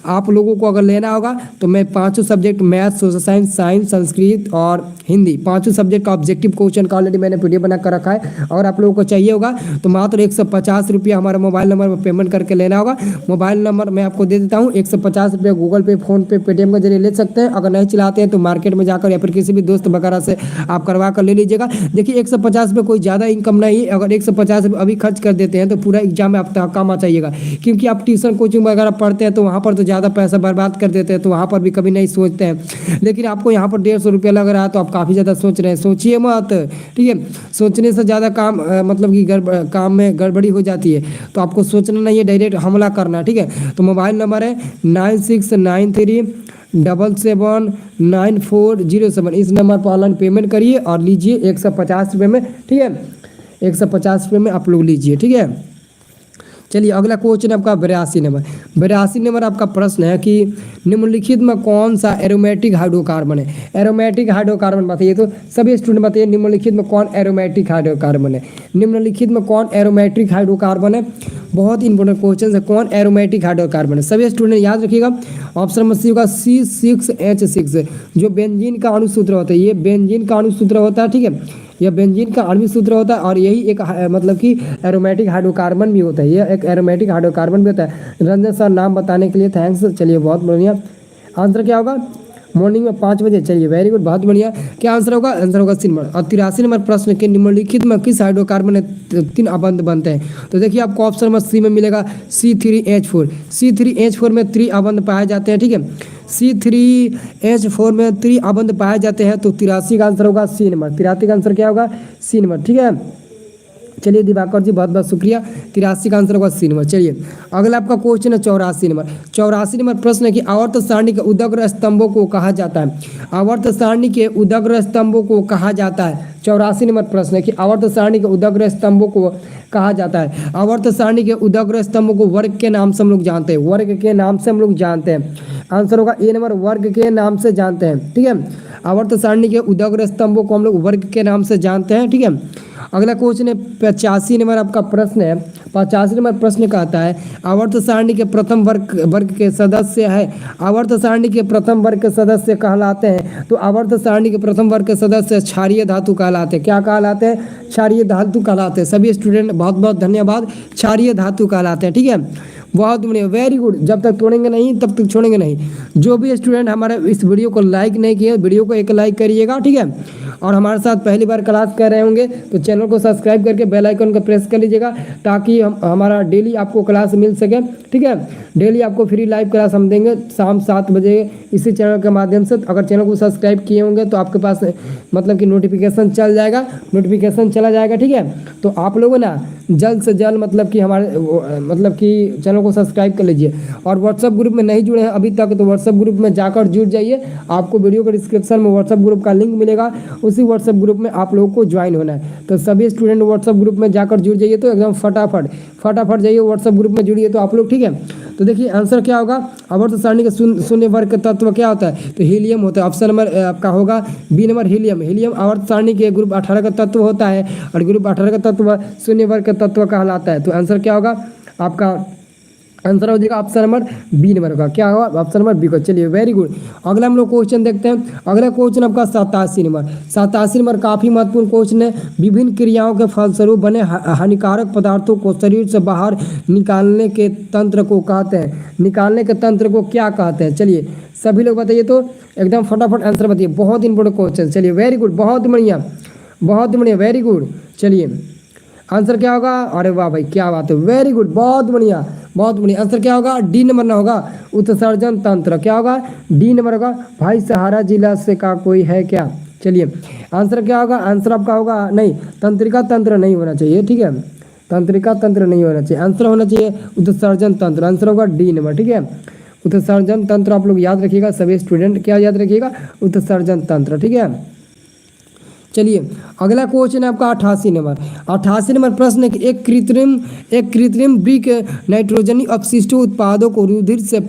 आप लोगों को अगर लेना होगा तो मैं 5 subject, math, social science, Sanskrit और हिंदी, 5 सब्जेक्ट का ऑब्जेक्टिव क्वेश्चन का ऑलरेडी मैंने PDF बना कर रखा है। अगर आप लोगों को चाहिए होगा तो मात्र 150 रुपया हमारे मोबाइल नंबर पर पेमेंट करके लेना होगा। मोबाइल नंबर मैं आपको दे देता हूँ, 150 रुपया गूगल पे, फोन पे, पेटीएम के जरिए ले सकते हैं। अगर नहीं चलाते हैं तो मार्केट में जाकर या फिर किसी भी दोस्त वगैरह से आप करवा कर ले लीजिएगा। देखिए 150 रुपये कोई ज़्यादा इनकम नहीं है, अगर 150 रुपये अभी खर्च कर देते हैं तो पूरा एग्जाम में आप काम आ जाइएगा। क्योंकि आप ट्यूशन कोचिंग वगैरह पढ़ते हैं तो वहाँ पर तो ज़्यादा पैसा बर्बाद कर देते हैं, तो वहाँ पर भी कभी नहीं सोचते हैं। लेकिन आपको यहाँ पर 150 रुपया लग रहा है तो आप काफ़ी ज़्यादा सोच रहे हैं, सोचिए मत, ठीक है। सोचने से ज़्यादा काम मतलब कि काम में गड़बड़ी हो जाती है, तो आपको सोचना नहीं है, डायरेक्ट हमला करना, ठीक है। तो मोबाइल नंबर है 9693779407, इस नंबर पर ऑनलाइन पेमेंट करिए और लीजिए 150 रुपये में, ठीक है। 150 रुपये में आप लोग लीजिए, ठीक है। चलिए अगला क्वेश्चन आपका 82 नंबर आपका प्रश्न है कि निम्नलिखित में कौन सा एरोमेटिक हाइड्रोकार्बन है। एरोमेटिक हाइड्रोकार्बन बताइए तो, सभी स्टूडेंट बताइए निम्नलिखित में कौन एरोमेटिक हाइड्रोकार्बन है। निम्नलिखित में कौन एरोमेटिक हाइड्रोकार्बन है, बहुत इंपॉर्टेंट क्वेश्चन है, कौन एरोमेटिक हाइड्रोकार्बन है। सभी स्टूडेंट याद रखिएगा, ऑप्शन नंबर सी होगा C6H6, जो बेंजीन का अणुसूत्र होता है, ये बेंजीन का अणुसूत्र होता है, ठीक है। यह बेंजीन का आणविक सूत्र होता है और यही एक मतलब कि एरोमेटिक हाइड्रोकार्बन भी होता है, यह एक एरोमेटिक हाइड्रोकार्बन भी होता है। रंजन सर नाम बताने के लिए थैंक्स। चलिए बहुत बढ़िया, आंसर क्या होगा, मॉर्निंग में 5 बजे। चलिए वेरी गुड, बहुत बढ़िया। क्या आंसर होगा, आंसर होगा सी नंबर। और 83 नंबर प्रश्न के निम्नलिखित में किस हाइड्रोकार्बन में 3 अबंध बनते हैं। तो देखिए आपको ऑप्शन नंबर सी में मिलेगा C3H4, C3H4 में 3 अबंध पाए जाते हैं, ठीक है। C3H4 में 3 अबंध पाए जाते हैं, तो 83 का आंसर होगा सी नंबर। 83 का आंसर क्या होगा, सी नंबर, ठीक है। चलिए दिवाकर जी बहुत बहुत शुक्रिया। 83 का आंसर होगा 80 नंबर। चलिए अगला आपका क्वेश्चन है 84 नंबर। 84 नंबर प्रश्न है कि आवर्त सारणी के उदग्र स्तंभों को कहा जाता है। आवर्त सारणी के उदग्र स्तंभों को कहा जाता है। 84 नंबर प्रश्न है कि आवर्त सारणी के उदग्र स्तंभों को कहा जाता है। आवर्त सारणी के उदग्र स्तंभों को वर्ग के नाम से हम लोग जानते हैं। वर्ग के नाम से हम लोग जानते हैं। आंसर होगा ए नंबर, वर्ग के नाम से जानते हैं। ठीक है, आवर्त सारणी के उदग्र स्तंभों को हम लोग वर्ग के नाम से जानते हैं। ठीक है, अगला क्वेश्चन है 85 नंबर आपका प्रश्न है। 85 नंबर प्रश्न कहता है आवर्त सारणी के प्रथम वर्ग के सदस्य है। आवर्त सारणी के प्रथम वर्ग के सदस्य कहलाते हैं। तो आवर्त सारणी के प्रथम वर्ग के सदस्य क्षारीय धातु कहलाते हैं। क्या कहलाते हैं? क्षारीय धातु कहलाते हैं। सभी स्टूडेंट बहुत बहुत धन्यवाद। क्षारीय धातु कहलाते हैं। ठीक है, बहुत बढ़िया, वेरी गुड। जब तक तोड़ेंगे नहीं तब तक छोड़ेंगे नहीं। जो भी स्टूडेंट हमारे इस वीडियो को लाइक नहीं किए, वीडियो को एक लाइक करिएगा। ठीक है, और हमारे साथ पहली बार क्लास कर रहे होंगे तो चैनल को सब्सक्राइब करके बेल आइकन को प्रेस कर लीजिएगा ताकि हमारा डेली आपको क्लास मिल सके। ठीक है, डेली आपको फ्री लाइव क्लास हम देंगे शाम 7 बजे इसी चैनल के माध्यम से। अगर चैनल को सब्सक्राइब किए होंगे तो आपके पास मतलब कि नोटिफिकेशन चल जाएगा, नोटिफिकेशन चला जाएगा। ठीक है, तो आप लोगों ना जल्द से जल्द मतलब कि हमारे मतलब कि चैनल को सब्सक्राइब कर लीजिए। और व्हाट्सएप ग्रुप में नहीं जुड़े हैं अभी तक तो व्हाट्सएप ग्रुप में जाकर जुड़ जाइए। आपको वीडियो के डिस्क्रिप्शन में व्हाट्सएप ग्रुप का लिंक मिलेगा, उसी व्हाट्सएप ग्रुप में आप लोगों को ज्वाइन होना है। तो सभी स्टूडेंट व्हाट्सएप ग्रुप में जाकर जुड़ जाइए। तो एकदम फटाफट जाइए व्हाट्सएप ग्रुप में जुड़िए तो आप लोग। ठीक है, तो देखिए आंसर क्या होगा। आवर्त सारणी के शून्य वर्ग का तत्व क्या होता है? तो हीलियम होता है। ऑप्शन नंबर आपका होगा बी नंबर, हीलियम। हीलियम आवर्त सारणी के ग्रुप 18 का तत्व होता है और ग्रुप 18 का तत्व शून्य वर्ग का तत्व कहलाता है। तो आंसर क्या होगा आपका? आंसर हो जाएगा ऑप्शन नंबर बी नंबर का। क्या होगा? ऑप्शन नंबर बी को। चलिए वेरी गुड। अगला हम लोग क्वेश्चन देखते हैं। अगला क्वेश्चन आपका 87 नंबर। 87 नंबर काफी महत्वपूर्ण क्वेश्चन है। विभिन्न क्रियाओं के फलस्वरूप बने हानिकारक पदार्थों को शरीर से बाहर निकालने के तंत्र को कहते हैं। निकालने के तंत्र को क्या कहते हैं? चलिए सभी लोग बताइए तो एकदम फटाफट आंसर बताइए। बहुत इंपॉर्टेंट क्वेश्चन। चलिए वेरी गुड, बहुत बढ़िया, वेरी गुड। चलिए आंसर क्या होगा? अरे वाह भाई क्या बात है, वेरी गुड, बहुत बढ़िया। आंसर क्या होगा? डी नंबर ना होगा, उत्सर्जन तंत्र। क्या होगा? डी नंबर होगा। भाई सहारा जिला से का कोई है क्या? चलिए आंसर क्या होगा? आंसर आपका होगा नहीं, तंत्रिका तंत्र नहीं होना चाहिए। ठीक है, तंत्रिका तंत्र नहीं होना चाहिए, आंसर होना चाहिए उत्सर्जन तंत्र। आंसर होगा डी नंबर। ठीक है, उत्सर्जन तंत्र आप लोग याद रखिएगा सभी स्टूडेंट। क्या याद रखिएगा? उत्सर्जन तंत्र। ठीक है, चलिए अगला क्वेश्चन है आपका 88 नंबर। 88 नंबर प्रश्न है कि एक कृत्रिम वृक्क नाइट्रोजनी अपशिष्टों उत्पादों को रुधिर से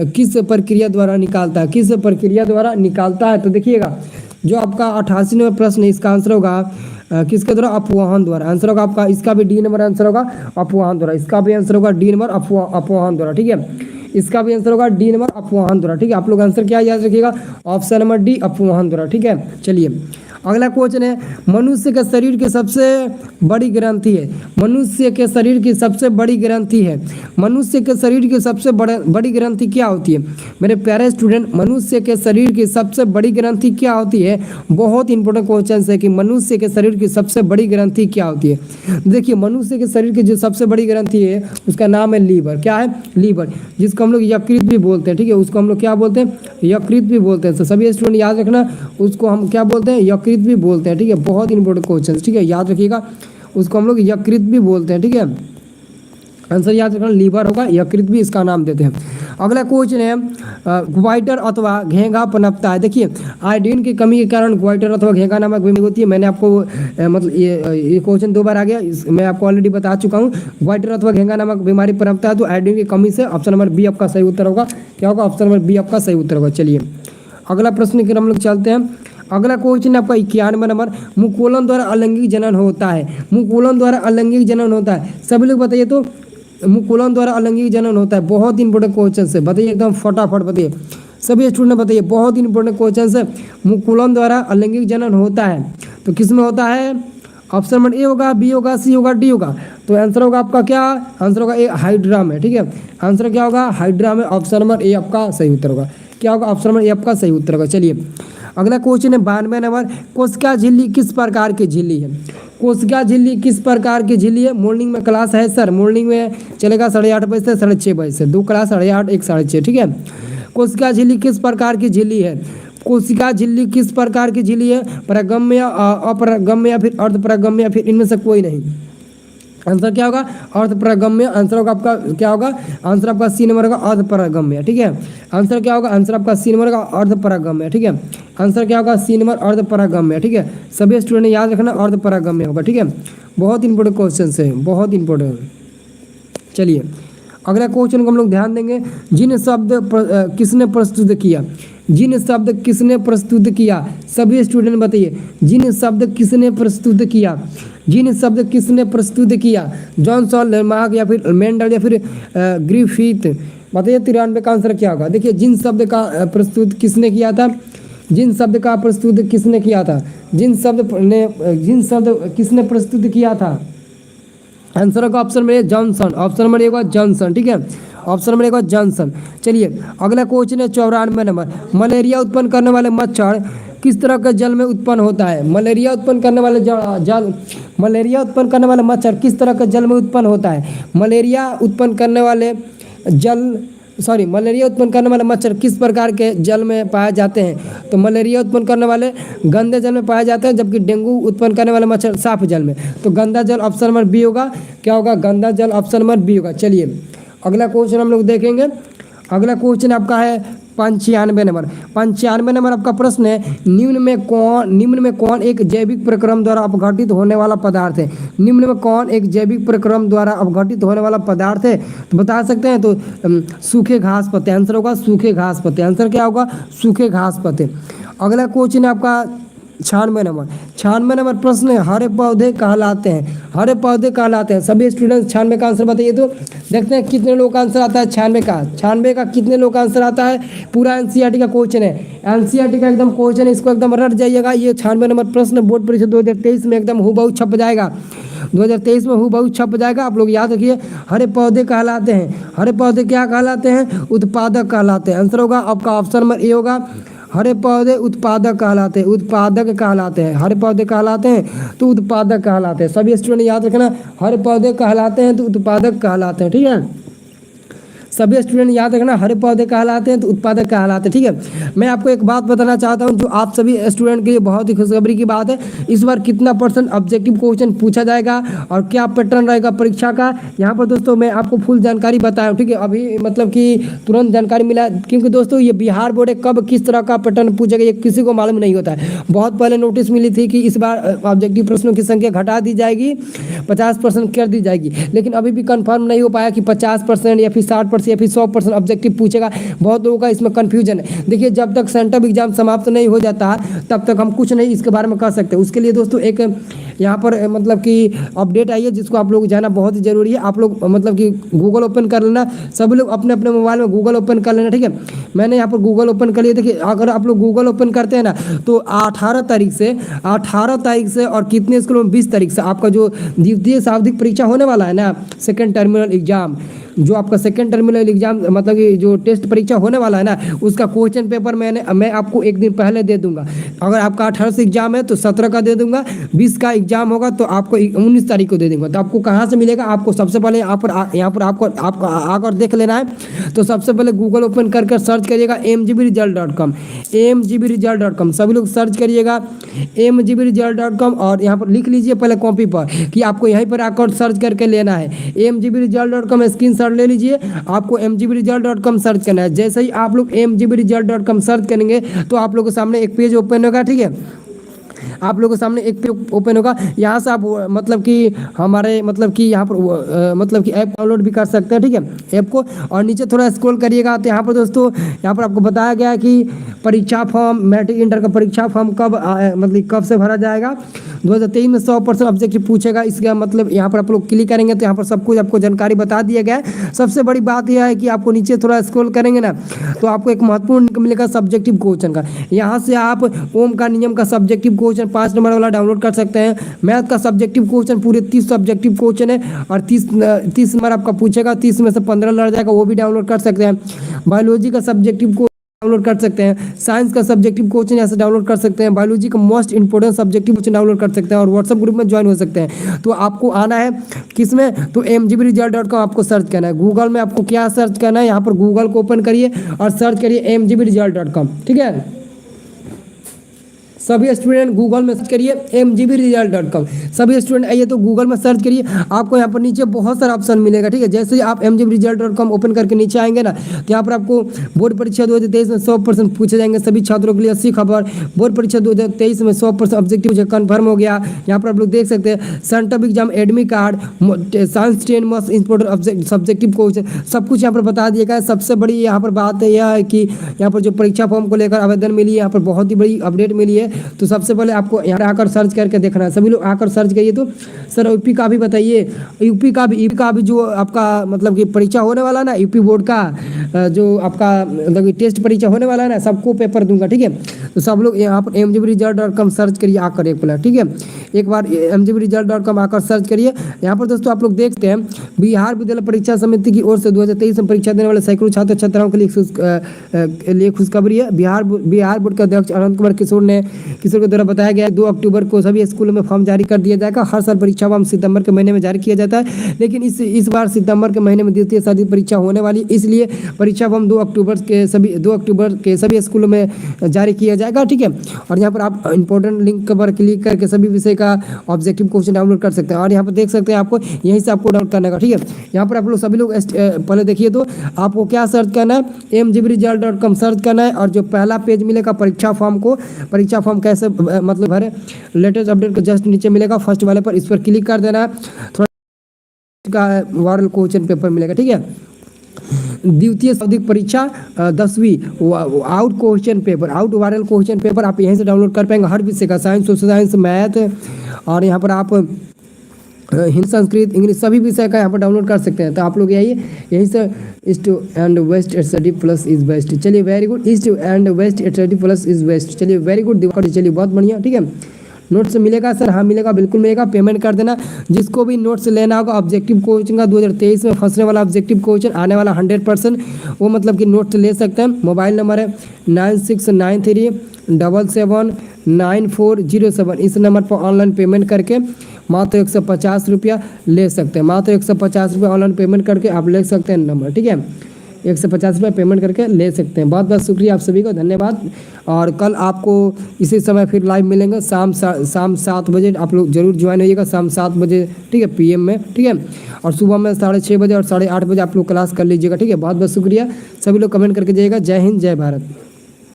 किस प्रक्रिया द्वारा निकालता है? किस प्रक्रिया द्वारा निकालता है? तो देखिएगा जो आपका 88 नंबर प्रश्न है इसका आंसर होगा किसके द्वारा? अपवाहन द्वारा। आंसर होगा आपका इसका भी डी नंबर आंसर होगा अपवाहन द्वारा। इसका भी आंसर होगा डी नंबर अपवाहन द्वारा। ठीक है, इसका भी आंसर होगा डी नंबर अपवाहन द्वारा। ठीक है, आप लोग आंसर क्या याद रखिएगा? ऑप्शन नंबर डी अपवाहन द्वारा। ठीक है, चलिए अगला क्वेश्चन है मनुष्य के शरीर की सबसे बड़ी ग्रंथि है। मनुष्य के शरीर की सबसे बड़ी ग्रंथि है। मनुष्य के शरीर की सबसे बड़ी ग्रंथि क्या होती है? मेरे प्यारे स्टूडेंट, मनुष्य के शरीर की सबसे बड़ी ग्रंथि क्या होती है? बहुत इंपॉर्टेंट क्वेश्चन है कि मनुष्य के शरीर की सबसे बड़ी ग्रंथि क्या होती है? देखिए मनुष्य के शरीर की जो सबसे बड़ी ग्रंथि है उसका नाम है लीवर। क्या है? लीवर, जिसको हम लोग यकृत भी बोलते हैं। ठीक है, उसको हम लोग क्या बोलते हैं? यकृत भी बोलते हैं। तो सभी स्टूडेंट याद रखना, उसको हम क्या बोलते हैं? यकृत भी बोलते हैं। ठीक है, बहुत इंपॉर्टेंट क्वेश्चन। ठीक है, याद रखिएगा, उसको हम लोग यकृत भी बोलते हैं। ठीक है, आंसर याद रखना लीवर होगा, यकृत भी इसका नाम देते हैं। अगला क्वेश्चन है ग्वाइटर अथवा घेंगा पनपता है। देखिए आयोडीन की कमी के कारण ग्वाइटर अथवा घेंगा नामक बीमारी होती है। मैंने आपको मतलब ये क्वेश्चन 2 बार आ गया, मैं आपको ऑलरेडी बता चुका हूँ। ग्वाइटर अथवा घेंगा नामक बीमारी पनपता है तो आयोडीन की कमी से। ऑप्शन नंबर बी आपका सही उत्तर होगा। क्या होगा? ऑप्शन नंबर बी आपका सही उत्तर होगा। चलिए अगला प्रश्न की हम लोग चलते हैं। अगला क्वेश्चन आपका 91 नंबर। मुकुलन द्वारा अलैंगिक जनन होता है। मुकुलन द्वारा अलैंगिक जनन होता है, सभी लोग बताइए तो मुकुलन द्वारा अलैंगिक जनन होता है। बहुत इंपॉर्टेंट क्वेश्चन है, बताइए एकदम फटाफट बताइए सभी स्टूडेंट बताइए। बहुत इंपॉर्टेंट क्वेश्चन है, मुकुलन द्वारा अलैंगिक जनन होता है तो किस में होता है? ऑप्शन नंबर ए होगा, बी होगा, सी होगा, डी होगा। तो आंसर होगा आपका क्या? आंसर होगा ए हाइड्रा में। ठीक है, आंसर क्या होगा? हाइड्रा में। ऑप्शन नंबर ए आपका सही उत्तर होगा। क्या होगा? ऑप्शन नंबर ए आपका सही उत्तर होगा। चलिए अगला क्वेश्चन है 92 नंबर। कोशिका झिल्ली किस प्रकार की झिल्ली है? कोशिका झिल्ली किस प्रकार की झिल्ली है? मॉर्निंग में क्लास है सर, मॉर्निंग में चलेगा 8:30 बजे से 6:30 बजे से, 2 क्लास 8:30 1 6:30। ठीक है, कोशिका झिल्ली किस प्रकार की झिल्ली है? कोशिका झिल्ली किस प्रकार की झिल्ली है? परगम्य, अपरगम्य या फिर अर्धपरगम्य या फिर इनमें से कोई नहीं? आंसर क्या होगा? अर्धपरागम्य। आंसर होगा आपका क्या होगा? आंसर आपका सी नंबर होगा अर्धपरागम्य। ठीक है, आंसर क्या होगा? आंसर आपका सी नंबर होगा अर्धपरागम्य। ठीक है, आंसर क्या होगा? सी नंबर अर्धपरागम्य। ठीक है, सभी स्टूडेंट ने याद रखना अर्धपरागम्य होगा। ठीक है, बहुत इंपॉर्टेंट क्वेश्चन है, बहुत इंपॉर्टेंट। चलिए अगला क्वेश्चन को हम लोग ध्यान देंगे। जिन शब्द किसने प्रस्तुत किया? जिन शब्द किसने प्रस्तुत किया? सभी स्टूडेंट बताइए, जिन शब्द किसने प्रस्तुत किया? जिन शब्द किसने प्रस्तुत किया? जॉनसन, लेमार्क या फिर मेंडल या फिर ग्रिफिथ? बताइए 93 का आंसर क्या होगा? देखिए जिन शब्द का प्रस्तुत किसने किया था? जिन शब्द का प्रस्तुत किसने किया था? जिन शब्द किसने प्रस्तुत किया था? आंसर होगा ऑप्शन में जॉनसन। ऑप्शन नंबर होगा जॉनसन। ठीक है, ऑप्शन नंबर होगा जॉनसन। चलिए अगला क्वेश्चन है 94 नंबर। मलेरिया उत्पन्न करने वाले मच्छर किस तरह के जल में उत्पन्न होता है? मलेरिया उत्पन्न करने वाले मलेरिया उत्पन्न करने वाले मच्छर किस तरह के जल में उत्पन्न होता है? मलेरिया उत्पन्न करने वाले मलेरिया उत्पन्न करने वाले मच्छर किस प्रकार के जल में पाए जाते हैं? तो मलेरिया उत्पन्न करने वाले गंदे जल में पाए जाते हैं, जबकि डेंगू उत्पन्न करने वाले मच्छर साफ जल में। तो गंदा जल ऑप्शन नंबर बी होगा। क्या होगा? गंदा जल ऑप्शन नंबर बी होगा। चलिए अगला क्वेश्चन हम लोग देखेंगे। अगला क्वेश्चन आपका है 95 नंबर। 95 नंबर आपका प्रश्न है, निम्न में कौन एक जैविक प्रक्रम द्वारा अपघटित होने वाला पदार्थ है? निम्न में कौन एक जैविक प्रक्रम द्वारा अपघटित होने वाला पदार्थ है? तो बता सकते हैं। तो सूखे घास पत्ते। आंसर होगा सूखे घास पत्ते। आंसर क्या होगा? सूखे घास पत्ते। अगला क्वेश्चन है आपका 96 नंबर। 96 नंबर प्रश्न है, हरे पौधे कहलाते हैं? हरे पौधे कहलाते हैं। सभी स्टूडेंट 96 का आंसर बताइए। तो देखते हैं कितने लोग का आंसर आता है 96 का कितने लोग का आंसर आता है। पूरा एनसीईआरटी का क्वेश्चन है, एनसीईआरटी का एकदम क्वेश्चन है, इसको एकदम रट जाइएगा। ये 96 नंबर प्रश्न बोर्ड परीक्षा 2023 में एकदम हूबहू छप जाएगा। 2023 में हूबहू छप जाएगा। आप लोग याद रखिए, हरे पौधे कहलाते हैं। हरे पौधे क्या कहलाते हैं? उत्पादक कहलाते हैं। आंसर होगा आपका ऑप्शन नंबर ए होगा। हरे पौधे उत्पादक कहलाते हैं। उत्पादक कहलाते हैं। हरे पौधे कहलाते हैं तो उत्पादक कहलाते हैं। सभी स्टूडेंट याद रखना, हरे पौधे कहलाते हैं तो उत्पादक कहलाते हैं। ठीक है, सभी स्टूडेंट याद रखना, हरे पौधे कहलाते हैं तो उत्पादक कहलाते हैं। ठीक है, मैं आपको एक बात बताना चाहता हूं जो आप सभी स्टूडेंट के लिए बहुत ही खुशखबरी की बात है। इस बार कितना % ऑब्जेक्टिव क्वेश्चन पूछा जाएगा और क्या पैटर्न रहेगा परीक्षा का, यहाँ पर दोस्तों मैं आपको फुल जानकारी बताया हूँ। ठीक है, अभी मतलब कि तुरंत जानकारी मिला, क्योंकि दोस्तों ये बिहार बोर्ड है, कब किस तरह का पैटर्न पूछेगा ये किसी को मालूम नहीं होता है। बहुत पहले नोटिस मिली थी कि इस बार ऑब्जेक्टिव प्रश्नों की संख्या घटा दी जाएगी, 50% कर दी जाएगी, लेकिन अभी भी कंफर्म नहीं हो पाया कि 50% या फिर 60% या फिर 100% ऑब्जेक्टिव पूछेगा। बहुत लोगों का इसमें कंफ्यूजन है। देखिए जब तक सेंटर एग्जाम समाप्त नहीं हो जाता तब तक हम कुछ नहीं इसके बारे में कर सकते। उसके लिए दोस्तों एक यहाँ पर मतलब कि अपडेट आई है जिसको आप लोग जाना बहुत ही जरूरी है। आप लोग मतलब कि गूगल ओपन कर लेना, सभी लोग अपने अपने मोबाइल में गूगल ओपन कर लेना। ठीक है, मैंने यहाँ पर गूगल ओपन कर लिया। देखिए अगर आप लोग गूगल ओपन करते हैं ना तो 18 तारीख से और कितने स्कूलों में 20 तारीख से आपका जो द्वितीय शाब्दिक परीक्षा होने वाला है ना, सेकेंड टर्मिनल एग्जाम, जो आपका सेकेंड टर्मिनल एग्जाम मतलब कि जो टेस्ट परीक्षा होने वाला है ना, उसका क्वेश्चन पेपर मैं आपको एक दिन पहले दे दूंगा। अगर आपका 18 से एग्जाम है तो 17 का दे दूंगा, 20 का एग्जाम होगा तो आपको 19 तारीख को दे दूंगा। तो आपको कहाँ से मिलेगा? आपको सबसे पहले यहाँ पर आपको आकर देख लेना है। तो सबसे पहले गूगल ओपन कर सर्च करिएगा mgbresult.com, mgbresult.com। सभी लोग सर्च करिएगा mgbresult.com और यहाँ पर लिख लीजिए पहले कॉपी पर कि आपको यहीं पर आकर सर्च करके लेना है। mgbresult.com स्क्रीन ले लीजिए, आपको mgbresult.com सर्च करना है। जैसे ही आप लोग mgbresult.com सर्च करेंगे तो आप लोगों के सामने एक पेज ओपन होगा। ठीक है, आप लोगों के सामने एक पेज ओपन होगा। यहाँ से आप मतलब कि हमारे मतलब कि यहाँ पर मतलब कि ऐप डाउनलोड भी कर सकते हैं। ठीक है, ऐप को और नीचे थोड़ा स्क्रॉल करिएगा तो यहाँ पर दोस्तों यहाँ पर आपको बताया गया है कि परीक्षा फॉर्म, मैट्रिक इंटर का परीक्षा फॉर्म कब से भरा जाएगा। 2023 में 100% ऑब्जेक्टिव पूछेगा। इसका मतलब यहाँ पर आप लोग क्लिक करेंगे तो यहाँ पर सब कुछ आपको जानकारी बता दिया गया है। सबसे बड़ी बात यह है कि आपको नीचे थोड़ा स्क्रॉल करेंगे ना तो आपको एक महत्वपूर्ण लिंक मिलेगा सब्जेक्टिव क्वेश्चन का। यहाँ से आप ओम का नियम का सब्जेक्टिव क्वेश्चन 5 नंबर वाला डाउनलोड कर सकते हैं। मैथ का सब्जेक्टिव क्वेश्चन पूरे 30 सब्जेक्टिव क्वेश्चन है और 30 नंबर आपका पूछेगा, 30 में से 15 लड़ जाएगा, वो भी डाउनलोड कर सकते हैं। बायोलॉजी का सब्जेक्टिव डाउनलोड कर सकते हैं। साइंस का सब्जेक्टिव क्वेश्चन यहाँ से डाउनलोड कर सकते हैं। बायोलॉजी का most important subjective question download कर सकते हैं और व्हाट्सएप ग्रुप में ज्वाइन हो सकते हैं। तो आपको आना है किसमें? तो mgbresult.com आपको सर्च करना है। गूगल में आपको क्या सर्च करना है? यहाँ पर गूगल को ओपन करिए और सर्च करिए mgbresult.com। ठीक है, सभी स्टूडेंट गूगल में सर्च करिए mgbresult.com। सभी स्टूडेंट आइए तो गूगल में सर्च करिए, आपको यहाँ पर नीचे बहुत सारा ऑप्शन मिलेगा, ठीक है। जैसे ही आप mgbresult.com ओपन करके नीचे आएंगे ना, तो यहाँ पर आपको बोर्ड परीक्षा 2023 में 100% पूछे जाएंगे सभी छात्रों के लिए। अच्छी खबर, बोर्ड परीक्षा 2023 में 100% ऑब्जेक्टिव कन्फर्म हो गया। यहाँ पर आप लोग देख सकते हैं centre exam admit card, science 10 most important subjective question, सब कुछ यहाँ पर बता दिया गया है। सबसे बड़ी यहाँ पर बात यह है कि यहाँ पर जो परीक्षा फॉर्म को लेकर आवेदन मिली है, यहाँ पर बहुत ही बड़ी अपडेट मिली है। तो सबसे पहले आपको यहाँ आकर सर्च करके देखना है। सभी लोग आकर सर्च करिए। तो सर यूपी का भी बताइए, यूपी का भी जो आपका मतलब कि परीक्षा होने वाला ना, यूपी बोर्ड का जो आपका मतलब टेस्ट परीक्षा होने वाला है ना, सबको पेपर दूंगा, ठीक है। तो सब लोग यहाँ पर mgbresult.com सर्च करिए आकर एक बार, ठीक है। एक बार mgbresult.com आकर सर्च करिए। यहाँ पर दोस्तों आप लोग देखते हैं बिहार विद्यालय परीक्षा समिति की ओर से 2023 में परीक्षा देने वाले सैकड़ों छात्र छात्राओं के लिए खुशखबरी है। बिहार बोर्ड के अध्यक्ष अनंत कुमार किशोर के द्वारा बताया गया है 2 अक्टूबर को सभी स्कूलों में फॉर्म जारी कर दिया जाएगा। हर साल परीक्षा फॉर्म सितंबर के महीने में जारी किया जाता है, लेकिन इस बार सितंबर के महीने में द्वितीय शादी परीक्षा होने वाली, इसलिए परीक्षा फॉर्म 2 अक्टूबर के सभी स्कूलों में जारी किया जाएगा, ठीक है। और यहाँ पर आप इंपॉर्टेंट लिंक पर क्लिक करके सभी विषय का ऑब्जेक्टिव क्वेश्चन डाउनलोड कर सकते हैं। और यहाँ पर देख सकते हैं आपको यहीं से आपको डाउनलोड करने का, ठीक है। यहाँ पर आप लोग सभी लोग पहले देखिए तो आपको क्या सर्च करना है, mgbresult.com सर्च करना है। और जो पहला पेज मिलेगा परीक्षा फॉर्म कैसे मतलब भरे, लेटेस्ट अपडेट को जस्ट नीचे मिलेगा फर्स्ट वाले पर, इस पर क्लिक कर देना है। थोड़ा का वायरल क्वेश्चन पेपर मिलेगा, ठीक है। द्वितीय शैक्षिक परीक्षा 10वीं आउट वायरल क्वेश्चन पेपर आप यहीं से डाउनलोड कर पाएंगे। हर विषय का साइंस, सोशल साइंस, मैथ और यहाँ पर आप हिंदी, संस्कृत, इंग्लिश सभी विषय का यहाँ पर डाउनलोड कर सकते हैं। तो आप लोग यहीं से East and West Study Plus is best. चलिए very good, East and West Study Plus is best. चलिए वेरी गुड, चलिए बहुत बढ़िया, ठीक है। नोट्स मिलेगा सर? हाँ मिलेगा, बिल्कुल मिलेगा, पेमेंट कर देना। जिसको भी नोट्स लेना होगा ऑब्जेक्टिव क्वेश्चन का 2023 में फंसने वाला ऑब्जेक्टिव क्वेश्चन आने वाला 100%, वो मतलब कि नोट्स ले सकते हैं। मोबाइल नंबर है 9693779407। इस नंबर पर ऑनलाइन पेमेंट करके मात्र 150 रुपया ले सकते हैं। मात्र 150 रुपया ऑनलाइन पेमेंट करके आप ले सकते हैं नंबर, ठीक है। 150 रुपये पेमेंट करके ले सकते हैं। बहुत बहुत शुक्रिया आप सभी को, धन्यवाद। और कल आपको इसी समय फिर लाइव मिलेंगे शाम 7 बजे। आप लोग जरूर ज्वाइन होइएगा शाम 7 बजे, ठीक है, PM में, ठीक है। और सुबह में 6:30 बजे और 8:30 बजे आप लोग क्लास कर लीजिएगा, ठीक है। बहुत बहुत शुक्रिया, सभी लोग कमेंट करके जाइएगा। जय हिंद, जय भारत।